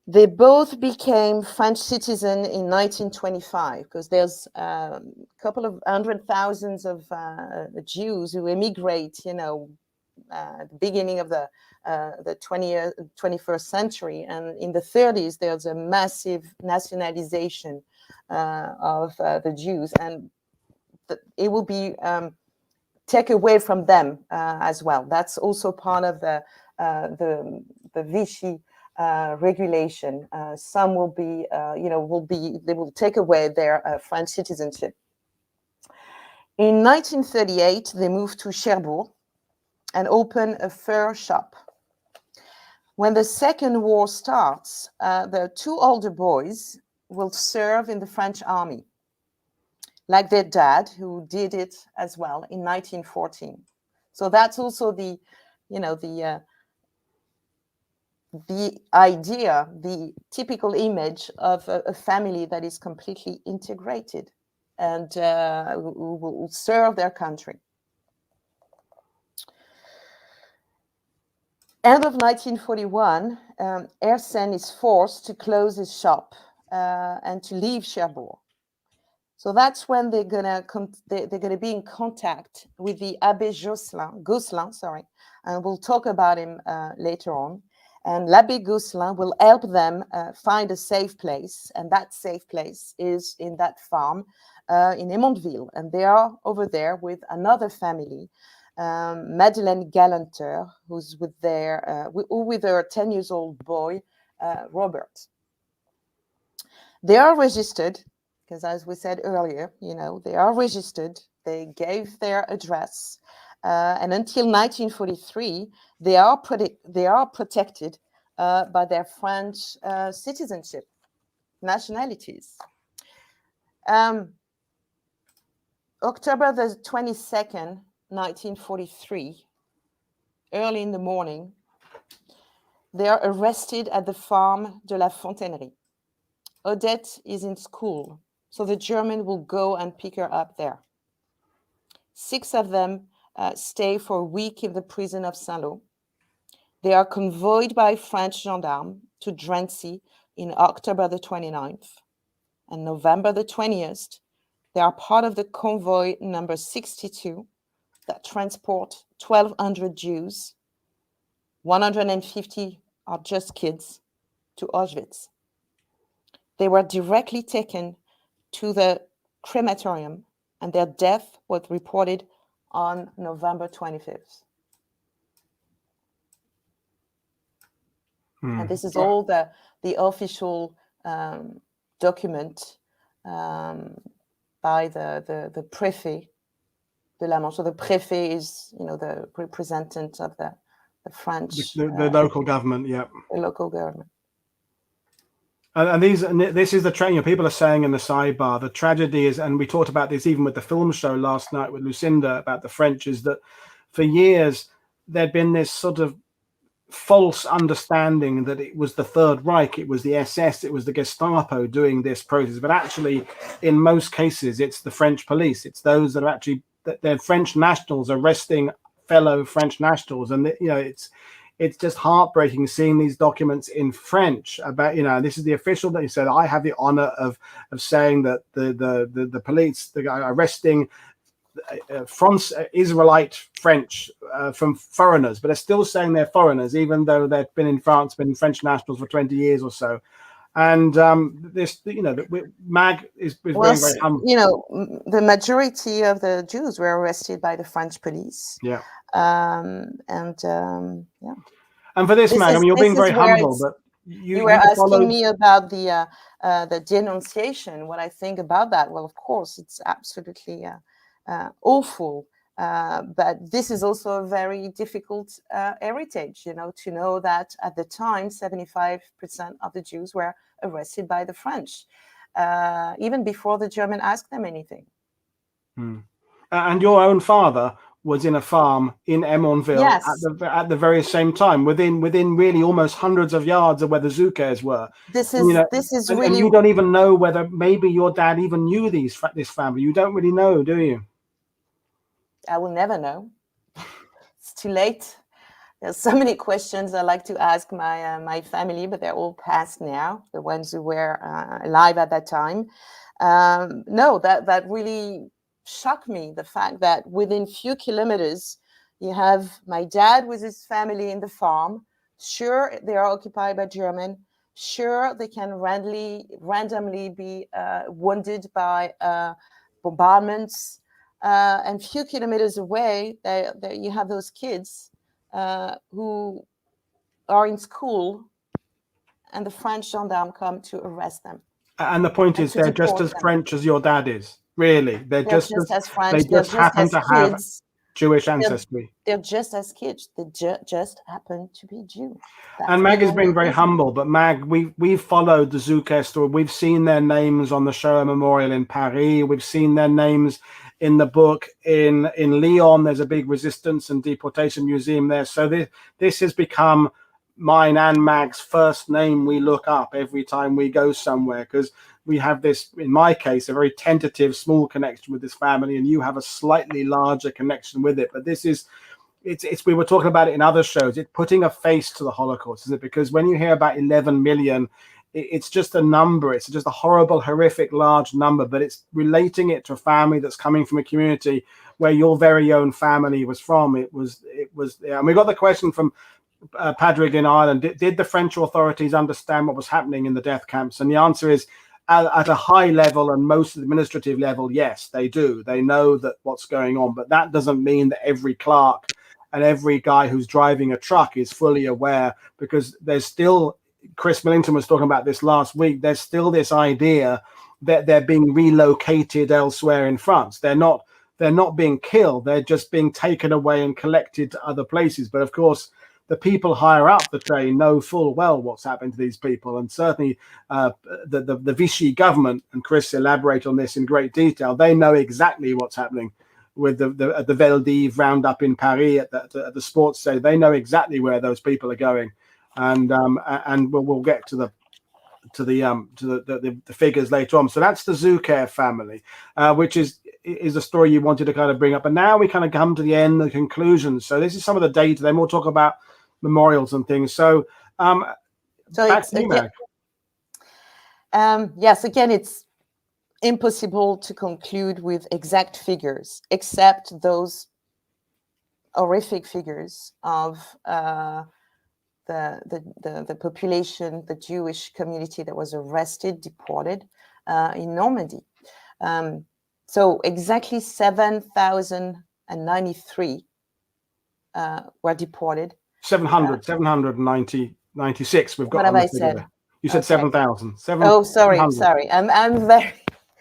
They both became French citizens in 1925, because there's a couple of 100,000 of Jews who emigrate, at the beginning of the 21st century. And in the 30s, there's a massive nationalization of the Jews, and it will be taken away from them as well. That's also part of the Vichy regulation. Some will be, they will take away their French citizenship. In 1938, they moved to Cherbourg and opened a fur shop. When the Second War starts, the 2 older boys will serve in the French army, like their dad, who did it as well in 1914. So that's also the idea, the typical image of a family that is completely integrated and who will serve their country. End of 1941, Ersen is forced to close his shop and to leave Cherbourg. So that's when they're gonna be in contact with the Abbé Gosselin, and we'll talk about him later on. And l'Abbé Gosselin will help them find a safe place, and that safe place is in that farm in Emontville, and they are over there with another family, Madeleine Galanter, who's with their 10-year-old boy, Robert. They are registered, because as we said earlier, they are registered. They gave their address, and until 1943, they are protected by their French citizenship, nationalities. October the 22nd, 1943, early in the morning, they are arrested at the Farm de la Fontainerie. Odette is in school, so the German will go and pick her up there. 6 of them stay for a week in the prison of Saint-Lô. They are convoyed by French gendarmes to Drancy in October the 29th. And November the 20th, they are part of the convoy number 62 that transport 1,200 Jews. 150 are just kids, to Auschwitz. They were directly taken to the crematorium, and their death was reported on November 25th. And this is all the official document by the préfet de la Manche. So the préfet is, the representative of the French, the local government, yeah, the local government. And this is the tragedy. People are saying in the sidebar, the tragedy is, and we talked about this even with the film show last night with Lucinda about the French, is that for years there'd been this sort of false understanding that it was the Third Reich, it was the SS, it was the Gestapo doing this process. But actually, in most cases, it's the French police. It's those that are actually, they're French nationals arresting fellow French nationals. And, it's just heartbreaking seeing these documents in French about, this is the official that he said, I have the honor of saying that the police, the guy arresting Israelite French from foreigners, but they're still saying they're foreigners, even though they've been in France, been French nationals for 20 years or so. And Mag is very, very humble. The majority of the Jews were arrested by the French police. Yeah. And for this, Mag, you're being very humble, but you were asking me about the denunciation, what I think about that. Well, of course, it's absolutely awful But this is also a very difficult heritage, to know that at the time, 75% of the Jews were arrested by the French, even before the German asked them anything. And your own father was in a farm in Emonville Yes. at the very same time, within really almost hundreds of yards of where the Zuckers were. This is and really. you don't even know whether maybe your dad even knew this family. You don't really know, do you? I will never know. It's too late. There's so many questions I like to ask my family, but they're all past now, the ones who were alive at that time. No, that really shocked me, the fact that within few kilometers, you have my dad with his family in the farm. Sure, they are occupied by German. Sure, they can randomly be wounded by bombardments. And few kilometers away, you have those kids who are in school, and the French gendarmes come to arrest them. And the point is, they're just as French as your dad is. Really, they're just as French. They just happen to have Jewish ancestry. They're just as kids. They just happen to be Jew. And Mag is being very humble, but Mag, we've followed the Zucker story. We've seen their names on the Shoah Memorial in Paris. We've seen their names in the book in Lyon. There's a big resistance and deportation museum there. So this has become mine and Mag's first name we look up every time we go somewhere, because we have this, in my case, a very tentative, small connection with this family, and you have a slightly larger connection with it. But this is, it's we were talking about it in other shows, it's putting a face to the Holocaust, isn't it? Because when you hear about 11 million, it's just a number. It's just a horrible, horrific, large number, but it's relating it to a family that's coming from a community where your very own family was from. It was, yeah. And we got the question from Padraig in Ireland. Did the French authorities understand what was happening in the death camps? And the answer is, at a high level and most administrative level, yes, they do. They know that what's going on, but that doesn't mean that every clerk and every guy who's driving a truck is fully aware, because there's still, Chris Millington was talking about this last week, there's still this idea that they're being relocated elsewhere in France. They're not being killed. They're just being taken away and collected to other places. But of course, the people higher up the train know full well what's happening to these people. And certainly the Vichy government, and Chris elaborate on this in great detail, they know exactly what's happening with the Veldiv roundup in Paris at the sports stadium. They know exactly where those people are going. And we'll get to the figures later on. So that's the Zucchier family, which is a story you wanted to kind of bring up. And now we kind of come to the end, the conclusions. So this is some of the data. Then we'll talk about memorials and things. So back to you, Mag. Yes, again, it's impossible to conclude with exact figures, except those horrific figures of the population, the Jewish community that was arrested, deported in Normandy. So exactly 7,093 were deported. 796. We've got. What have I said? You said 7,000. Oh, sorry. I'm very.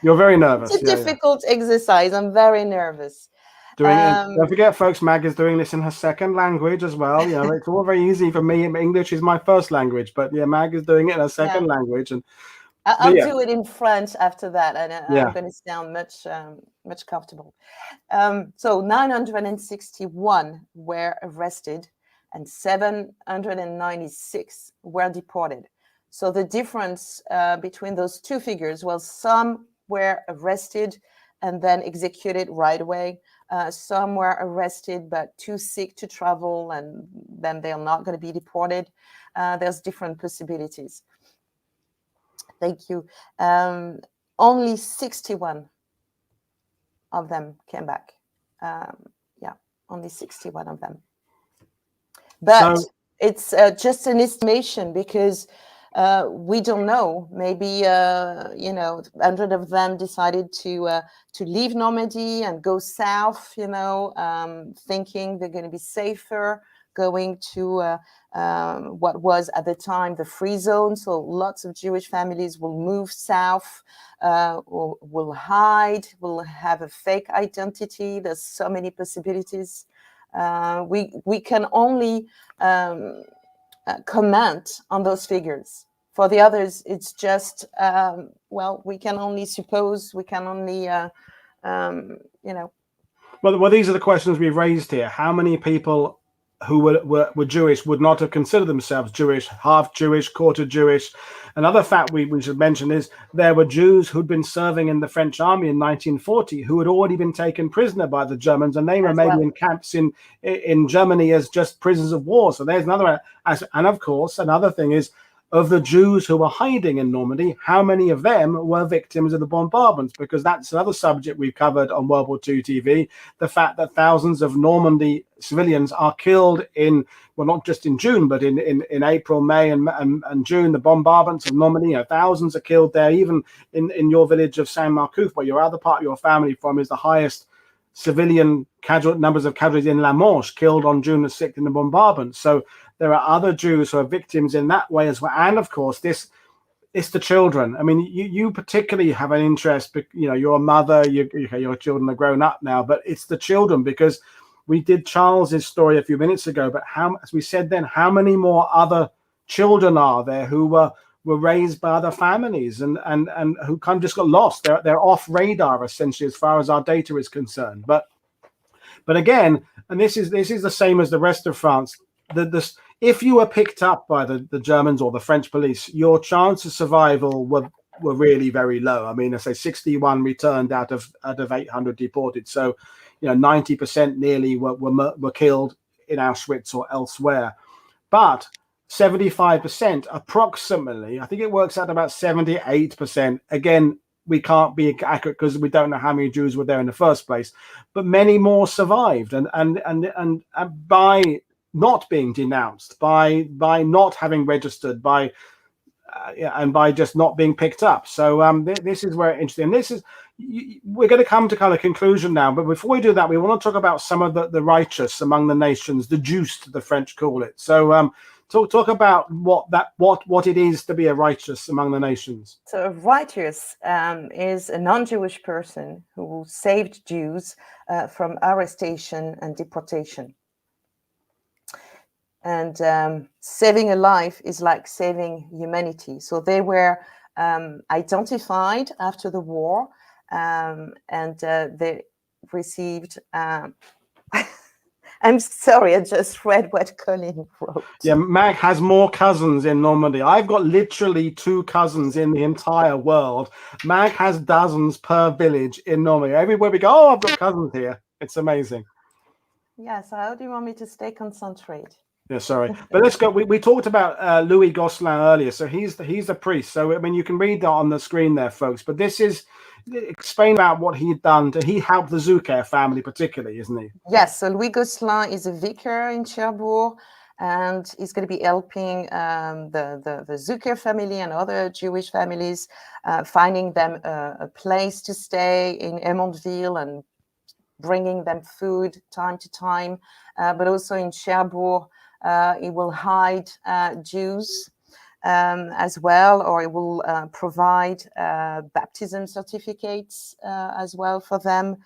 You're very nervous. It's a difficult exercise. I'm very nervous. Don't forget, folks, Mag is doing this in her second language as well. You know, it's all very easy for me. English is my first language, but yeah, Mag is doing it in her second language, and I'll do it in French after that, and I'm going to sound much comfortable. So 961 were arrested, and 796 were deported. So the difference between those two figures was some were arrested and then executed right away. Some were arrested but too sick to travel, and then they're not going to be deported. There's different possibilities. Thank you. Only 61 of them came back. Only 61 of them. But it's just an estimation, because we don't know. Maybe 100 of them decided to leave Normandy and go south. Thinking they're going to be safer going to what was at the time the free zone. So lots of Jewish families will move south, will hide, will have a fake identity. There's so many possibilities. We can only comment on those figures. For the others, it's just, well, we can only suppose, we can only, Well, these are the questions we've raised here. How many people who were Jewish would not have considered themselves Jewish, half Jewish, quarter Jewish? Another fact we should mention is there were Jews who'd been serving in the French army in 1940 who had already been taken prisoner by the Germans, and they were maybe in camps in Germany as just prisoners of war. So there's another, and of course, another thing is, of the Jews who were hiding in Normandy, how many of them were victims of the bombardments? Because that's another subject we've covered on World War II TV, the fact that thousands of Normandy civilians are killed in, well, not just in June, but in April, May, and June, the bombardments of Normandy, thousands are killed there. Even in your village of Saint-Marcouf, where your other part of your family from, is the highest civilian numbers of casualties in La Manche, killed on June the 6th in the bombardment. So there are other Jews who are victims in that way as well. And of course, it's the children. I mean, you particularly have an interest, your mother, your children are grown up now, but it's the children, because we did Charles's story a few minutes ago, but as we said then, how many more other children are there who were raised by other families and who kind of just got lost? They're off radar, essentially, as far as our data is concerned. But again, and this is the same as the rest of France, if you were picked up by the Germans or the French police, your chance of survival were really very low. I mean, I say 61 returned out of 800 deported. So, 90% nearly were killed in Auschwitz or elsewhere. But 75% approximately, I think it works out about 78%. Again, we can't be accurate because we don't know how many Jews were there in the first place, but many more survived, and by not being denounced, by not having registered, and by just not being picked up. So this is where it's interesting. This is, we're going to come to kind of conclusion now, but before we do that, we want to talk about some of the righteous among the nations, the juiced, the French call it. So talk about what it is to be a righteous among the nations. So a righteous is a non-Jewish person who saved Jews from arrestation and deportation. And saving a life is like saving humanity. So they were identified after the war, and they received... I'm sorry, I just read what Colin wrote. Yeah, Mag has more cousins in Normandy. I've got literally 2 cousins in the entire world. Mag has dozens per village in Normandy. Everywhere we go, oh, I've got cousins here. It's amazing. Yeah, so how do you want me to stay concentrated? Yeah, sorry. But let's go. We talked about Louis Gosselin earlier. So he's the priest. So, I mean, you can read that on the screen there, folks. But this is... explain about what he'd done. He helped the Zucchier family particularly, isn't he? Yes, so Louis Gosselin is a vicar in Cherbourg, and he's going to be helping the Zucchier family and other Jewish families, finding them a place to stay in Hermontville and bringing them food time to time. But also in Cherbourg, he will hide Jews as well, or it will provide baptism certificates as well for them,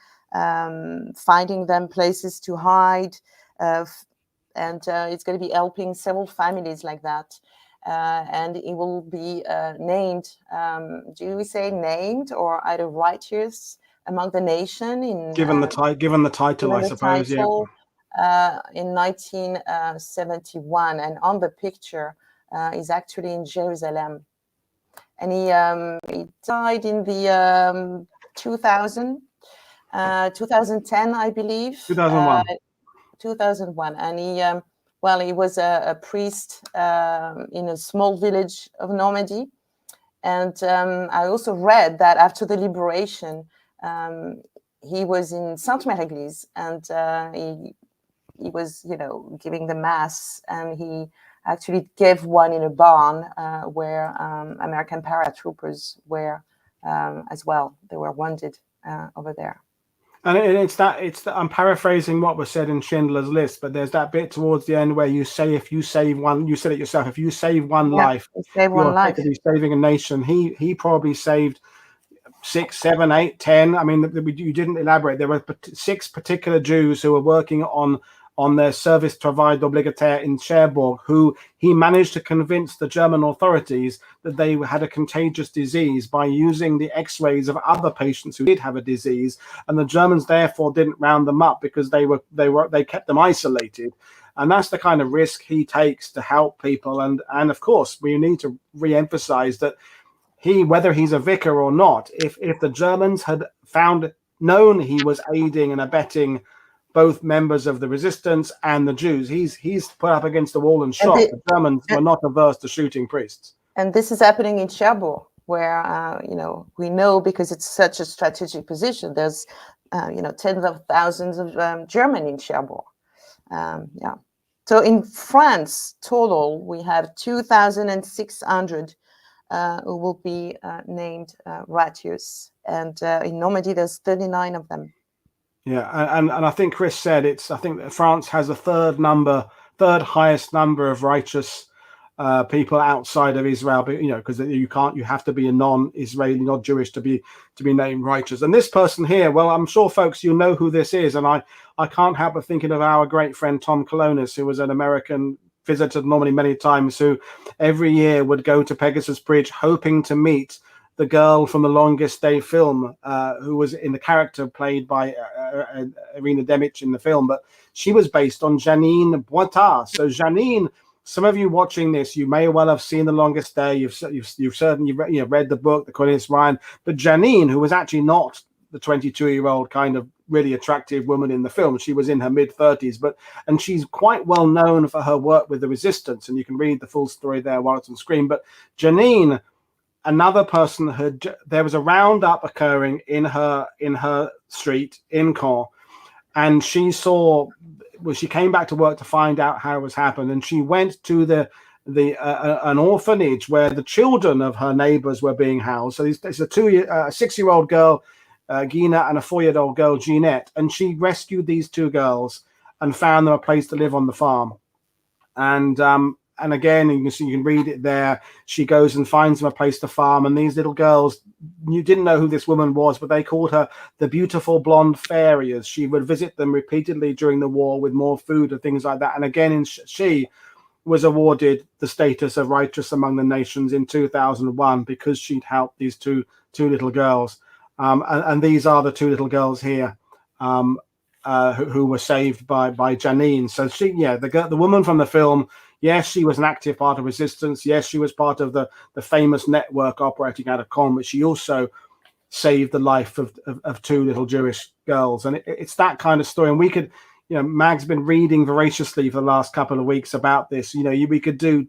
finding them places to hide, and it's going to be helping several families like that. And it will be named, do we say named, or either righteous among the nation? Given the title, I suppose, title, in 1971, and on the picture, is actually in Jerusalem, and he died in the 2010, I believe. 2001. 2001, and he was a priest in a small village of Normandy, and I also read that after the liberation, he was in Sainte-Mère-Église, and he was, giving the mass, and he actually gave one in a barn where American paratroopers were as well. They were wounded over there. And it's that I'm paraphrasing what was said in Schindler's List, but there's that bit towards the end where you say, if you save one, you said it yourself, if you save one life, save one you're life. effectively saving a nation. He probably saved 6, 7, 8, 10. I mean, you didn't elaborate. There were 6 particular Jews who were working on their service travail obligataire in Cherbourg, who he managed to convince the German authorities that they had a contagious disease by using the x-rays of other patients who did have a disease, and the Germans therefore didn't round them up because they kept them isolated. And that's the kind of risk he takes to help people. And of course, we need to re-emphasize that whether he's a vicar or not, if the Germans had known he was aiding and abetting both members of the resistance and the Jews, he's put up against the wall and shot. The Germans were not averse to shooting priests. And this is happening in Cherbourg, where we know, because it's such a strategic position, there's tens of thousands of German in Cherbourg. So in France, total, we have 2,600 who will be named righteous, and in Normandy there's 39 of them. Yeah, and I think Chris said I think that France has a third highest number of righteous people outside of Israel, but because you have to be a non-Israeli, not Jewish to be named righteous. And this person here, well, I'm sure folks, you know who this is, and I can't help but thinking of our great friend Tom Colonis, who was an American, visited Normandy many times, who every year would go to Pegasus Bridge hoping to meet the girl from The Longest Day film, who was in the character played by Irina Demic in the film, but she was based on Janine Boitard. So Janine, some of you watching this, you may well have seen The Longest Day. You've certainly read the book, The Cornelius Ryan. But Janine, who was actually not the 22-year-old kind of really attractive woman in the film, she was in her mid-30s, and she's quite well known for her work with the resistance, and you can read the full story there while it's on screen. But Janine, another person, there was a roundup occurring in her street in Caen, and she came back to work to find out how it was happened, and she went to an orphanage where the children of her neighbors were being housed. So there's a 6-year-old girl, Gina, and a 4-year-old girl, Jeanette, and she rescued these 2 girls and found them a place to live on the farm. And again, you can read it there. She goes and finds them a place to farm. And these little girls, you didn't know who this woman was, but they called her the beautiful blonde fairy, as she would visit them repeatedly during the war with more food and things like that. And again, she was awarded the status of righteous among the nations in 2001 because she'd helped these two little girls. And these are the 2 little girls here who were saved by Janine. So the woman from the film, yes, she was an active part of resistance. Yes, she was part of the famous network operating out of Caen, but she also saved the life of 2 little Jewish girls. And it's that kind of story. And we could, Mag's been reading voraciously for the last couple of weeks about this. We could do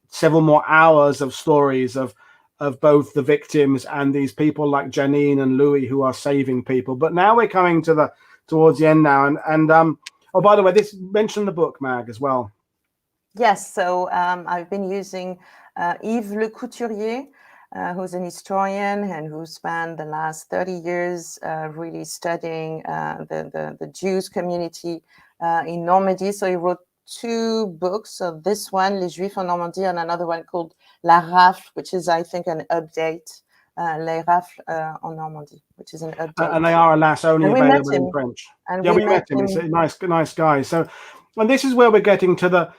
several more hours of stories of both the victims and these people like Janine and Louis who are saving people. But now we're coming towards the end now. And oh, by the way, this mentioned the book, Mag, as well. Yes, so I've been using Yves Le Couturier, who's an historian and who spent the last 30 years really studying the Jews community in Normandy. So he wrote 2 books. So this one, Les Juifs en Normandie, and another one called La Rafle, which is, I think, an update, Les Rafles en Normandie, which is an update. And they are, alas, only available in French. And we met him. He's a nice guy. So, and this is where we're getting to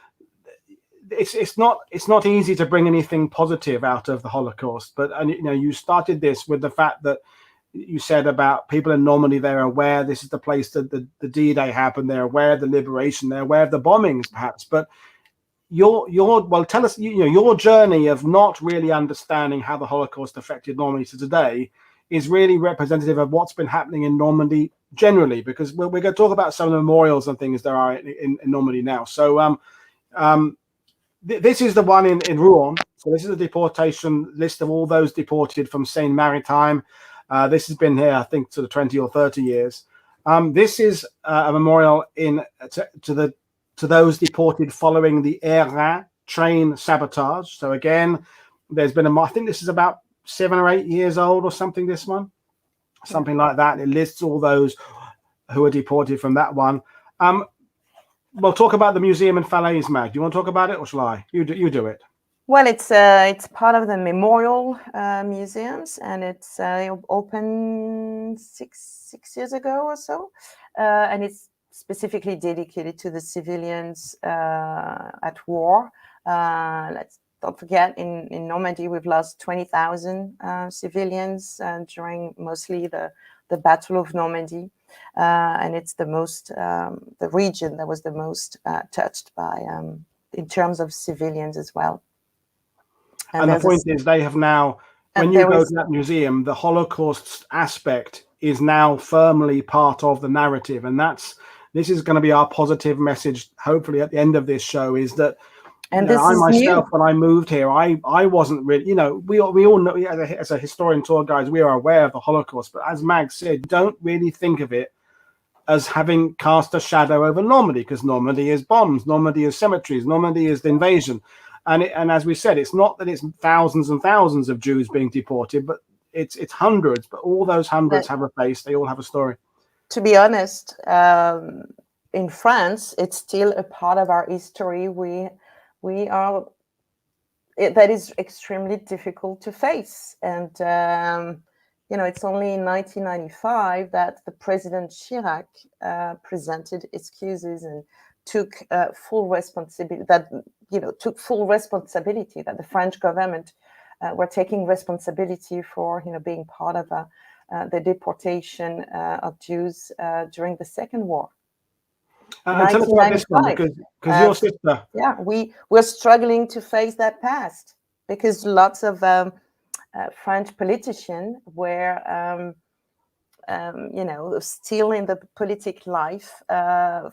it's not easy to bring anything positive out of the Holocaust, but you started this with the fact that you said about people in Normandy, they're aware this is the place that the D-Day happened, they're aware of the liberation, they're aware of the bombings perhaps, but tell us your journey of not really understanding how the Holocaust affected Normandy to today is really representative of what's been happening in Normandy generally, because we're going to talk about some of the memorials and things there are in Normandy now. So this is the one in Rouen. So this is a deportation list of all those deported from Seine-Maritime. This has been here, I think, sort of 20 or 30 years. This is a memorial to those deported following the Air train sabotage. So again, there's been I think this is about 7 or 8 years old or something. This one, something like that. It lists all those who were deported from that one. We'll talk about the museum in Falaise, Mag. Do you want to talk about it, or shall I? You do it. Well, it's part of the memorial museums, and it's opened six years ago or so, and it's specifically dedicated to the civilians at war. Let's don't forget, in Normandy, we've lost 20,000 civilians during mostly the Battle of Normandy, and it's the region that was the most touched by in terms of civilians as well. And the point is, they have now, when you go to that museum, the Holocaust aspect is now firmly part of the narrative. And this is going to be our positive message, hopefully, at the end of this show, is that I myself, when I moved here, I wasn't really, we all know, as a historian tour guides, we are aware of the Holocaust. But as Mag said, don't really think of it as having cast a shadow over Normandy, because Normandy is bombs, Normandy is cemeteries, Normandy is the invasion. And as we said, it's not that it's thousands and thousands of Jews being deported, but it's hundreds. But all those hundreds have a face. They all have a story. To be honest, in France, it's still a part of our history. That is extremely difficult to face. And it's only in 1995 that the President Chirac presented excuses and took full responsibility. Took full responsibility, that the French government were taking responsibility for, being part of the deportation of Jews during the Second War. And tell us about this one, because your sister. Yeah, we're struggling to face that past, because lots of French politicians were still in the political life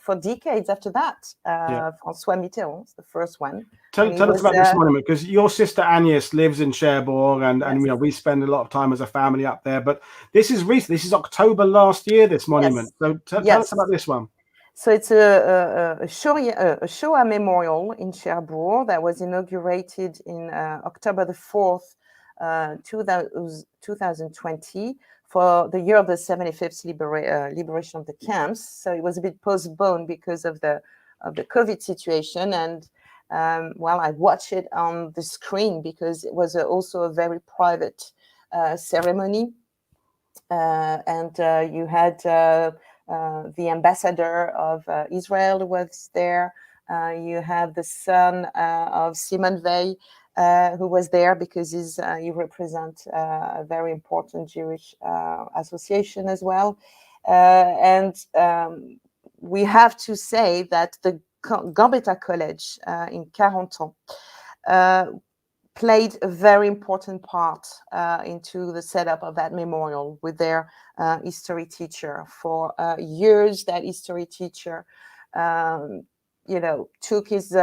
for decades after that. François Mitterrand, the first one. Tell us about this monument, because your sister Agnès lives in Cherbourg, and we spend a lot of time as a family up there. But this is recent. This is October last year, this monument. So tell us about this one. So it's a Shoah memorial in Cherbourg that was inaugurated in October the 4th, 2020. For the year of the 75th liberation of the camps. So it was a bit postponed because of the COVID situation. And I watched it on the screen because it was also a very private ceremony. And you had the ambassador of Israel was there. You have the son of Simone Weil, who was there because he represents a very important Jewish association as well. And we have to say that the Gambetta College in Carentan played a very important part into the setup of that memorial with their history teacher. For years, that history teacher, took his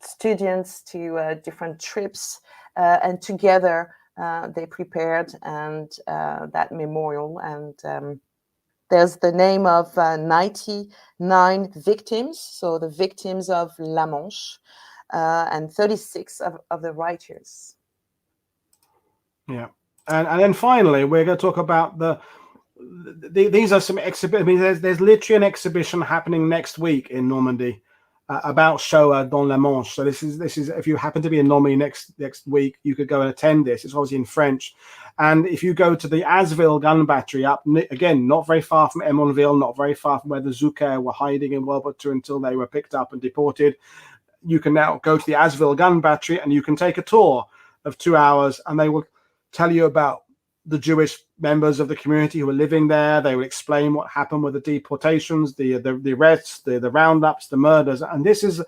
students to different trips, and together they prepared that memorial. And there's the name of 99 victims, so the victims of La Manche, and 36 of the writers. Yeah, and then finally we're going to talk about these are some exhibitions. I mean, there's literally an exhibition happening next week in Normandy about Shoah dans la Manche. So this is if you happen to be in Normandy next week, you could go and attend this. It's obviously in French. And if you go to the Asville gun battery up, again, not very far from Emonville, not very far from where the Zucchier were hiding in World War II until they were picked up and deported, you can now go to the Asville gun battery and you can take a tour of 2 hours, and they will tell you about the Jewish members of the community who were living there. They will explain what happened with the deportations, the arrests, the roundups, the murders. And this is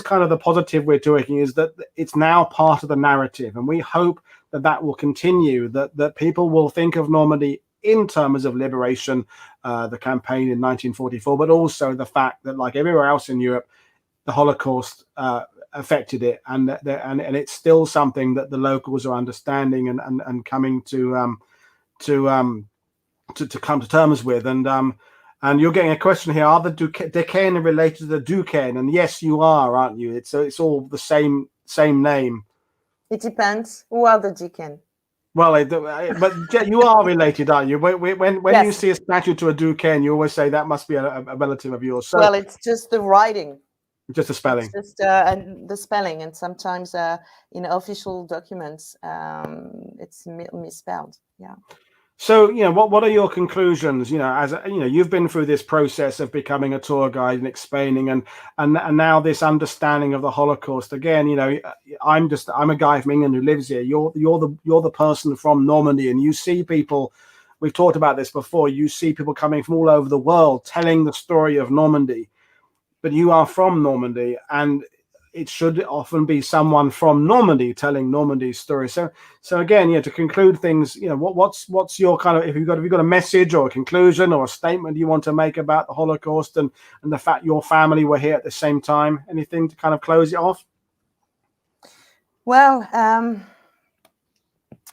kind of the positive we're doing, is that it's now part of the narrative. And we hope that will continue, that people will think of Normandy in terms of liberation, the campaign in 1944, but also the fact that, like everywhere else in Europe, the Holocaust affected it, and it's still something that the locals are understanding and coming to come to terms with. And you're getting a question here: are the Desquesne related to the Duquesne? And yes, you are, aren't you? It's all the same name. It depends. Who are the Desquesne? Well, but you are related, aren't you? When you Yes. see a statue to a Duquesne, you always say that must be a relative of yours. So Well, it's just the writing. just a It's spelling. just and the spelling, and sometimes in official documents, it's misspelled. Yeah. So, what are your conclusions? As you've been through this process of becoming a tour guide and explaining, and now this understanding of the Holocaust. Again, I'm a guy from England who lives here. You're the person from Normandy, and you see people. We've talked about this before. You see people coming from all over the world telling the story of Normandy, but you are from Normandy, and it should often be someone from Normandy telling Normandy's story. So again, to conclude things, what's your kind of, if you've got a message or a conclusion or a statement you want to make about the Holocaust and the fact your family were here at the same time, anything to kind of close it off? Well,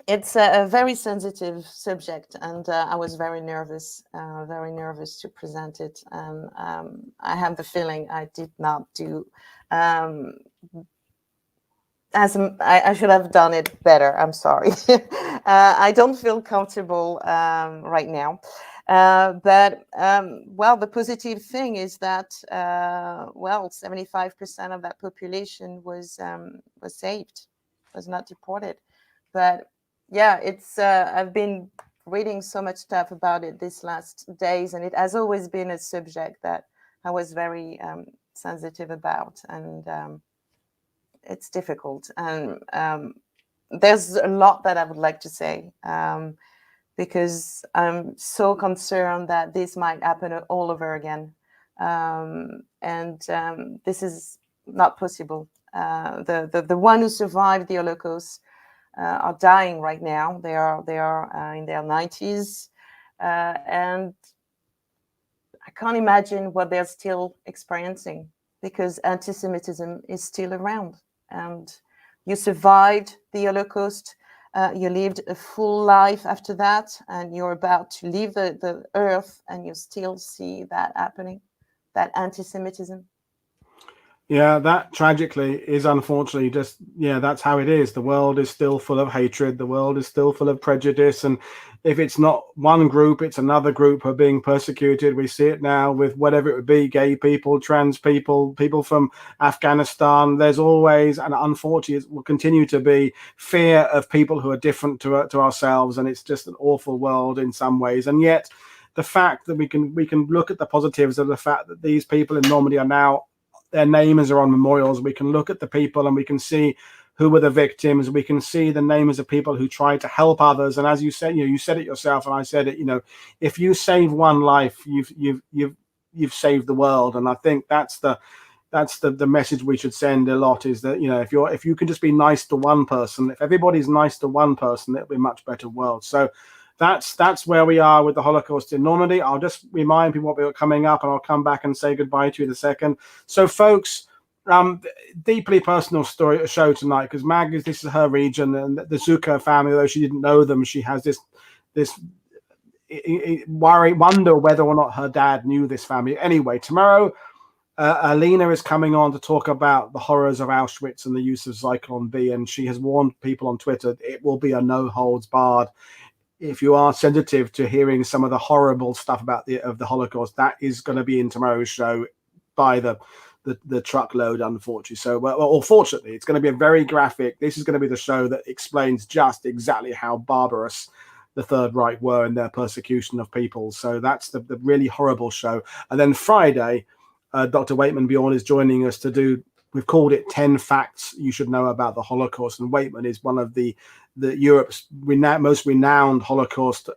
it's a very sensitive subject, and I was very nervous to present it. And I have the feeling I did not do I should have done it better. I'm sorry. I don't feel comfortable right now. But the positive thing is that 75% of that population was saved, was not deported. But yeah, it's I've been reading so much stuff about it these last days, and it has always been a subject that I was very sensitive about, and it's difficult. And there's a lot that I would like to say, because I'm so concerned that this might happen all over again. This is not possible. The one who survived the Holocaust are dying right now. They are in their 90s, and I can't imagine what they're still experiencing, because anti-Semitism is still around. And you survived the Holocaust. You lived a full life after that, and you're about to leave the earth, and you still see that happening, that anti-Semitism. Yeah, that tragically is unfortunately that's how it is. The world is still full of hatred. The world is still full of prejudice. And if it's not one group, it's another group who are being persecuted. We see it now with whatever it would be, gay people, trans people, people from Afghanistan. There's always, and unfortunately it will continue to be, fear of people who are different to ourselves. And it's just an awful world in some ways. And yet the fact that we can look at the positives of the fact that these people in Normandy are now, their names are on memorials. We can look at the people and we can see who were the victims. We can see the names of people who tried to help others. And as you said, you said it yourself, and I said it. If you save one life, you've saved the world. And I think that's the message we should send a lot, is that if you can just be nice to one person, if everybody's nice to one person, it'll be a much better world. So that's where we are with the Holocaust in Normandy. I'll just remind people what we got coming up, and I'll come back and say goodbye to you in a second. So, folks, deeply personal show tonight, because this is her region, and the Zucchier family, though she didn't know them, she has this wonder whether or not her dad knew this family. Anyway, tomorrow, Alina is coming on to talk about the horrors of Auschwitz and the use of Zyklon B, and she has warned people on Twitter it will be a no holds barred. If you are sensitive to hearing some of the horrible stuff about the Holocaust, that is going to be in tomorrow's show by the truckload, unfortunately. So, or fortunately, it's going to be a very graphic. This is going to be the show that explains just exactly how barbarous the Third Reich were in their persecution of people. So that's the really horrible show. And then Friday, Dr. Waitman Bjorn is joining us to do, we've called it 10 Facts You Should Know About the Holocaust. And Waitman is one of the Europe's most renowned Holocaust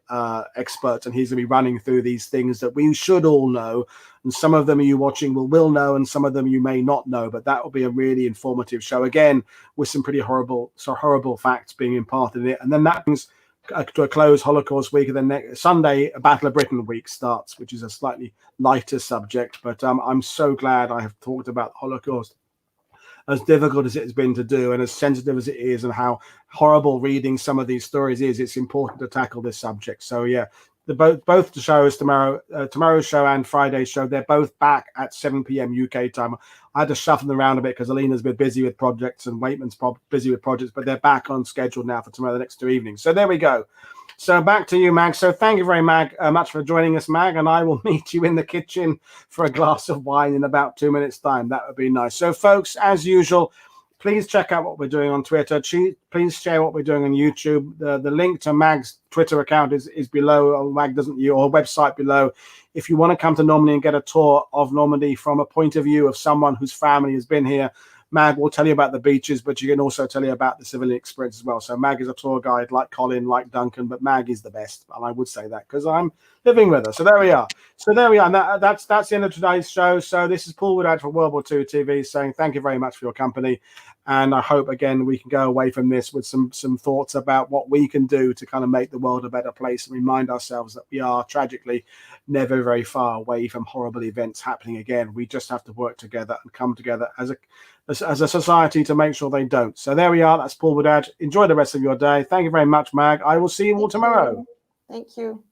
experts, and he's going to be running through these things that we should all know. And some of them you watching will know, and some of them you may not know. But that will be a really informative show, again, with some pretty horrible facts being imparted in it. And then that brings to a close Holocaust week, and then next Sunday, Battle of Britain week starts, which is a slightly lighter subject. But I'm so glad I have talked about the Holocaust, as difficult as it has been to do and as sensitive as it is, and how horrible reading some of these stories is. It's important to tackle this subject. So yeah, both the shows tomorrow's show and Friday's show, they're both back at 7 p.m. UK time. I had to shuffle them around a bit because Alina's been busy with projects and Waitman's busy with projects, but they're back on schedule now for tomorrow, the next 2 evenings. So there we go. So back to you, Mag. So thank you very much for joining us, Mag, and I will meet you in the kitchen for a glass of wine in about 2 minutes' time. That would be nice. So, folks, as usual, please check out what we're doing on Twitter. Please share what we're doing on YouTube. The link to Mag's Twitter account is below, or Mag doesn't you, or website below. If you want to come to Normandy and get a tour of Normandy from a point of view of someone whose family has been here, Mag will tell you about the beaches, but you can also tell you about the civilian experience as well. So Mag is a tour guide like Colin, like Duncan, but Mag is the best. And I would say that because I'm living with her. So there we are. And that's the end of today's show. So this is Paul Woodadge from WW2 TV saying thank you very much for your company. And I hope, again, we can go away from this with some thoughts about what we can do to kind of make the world a better place and remind ourselves that we are tragically never very far away from horrible events happening again. We just have to work together and come together as a society to make sure they don't. So there we are. That's Paul Woodadge. Enjoy the rest of your day. Thank you very much, Mag. I will see you all tomorrow. Thank you.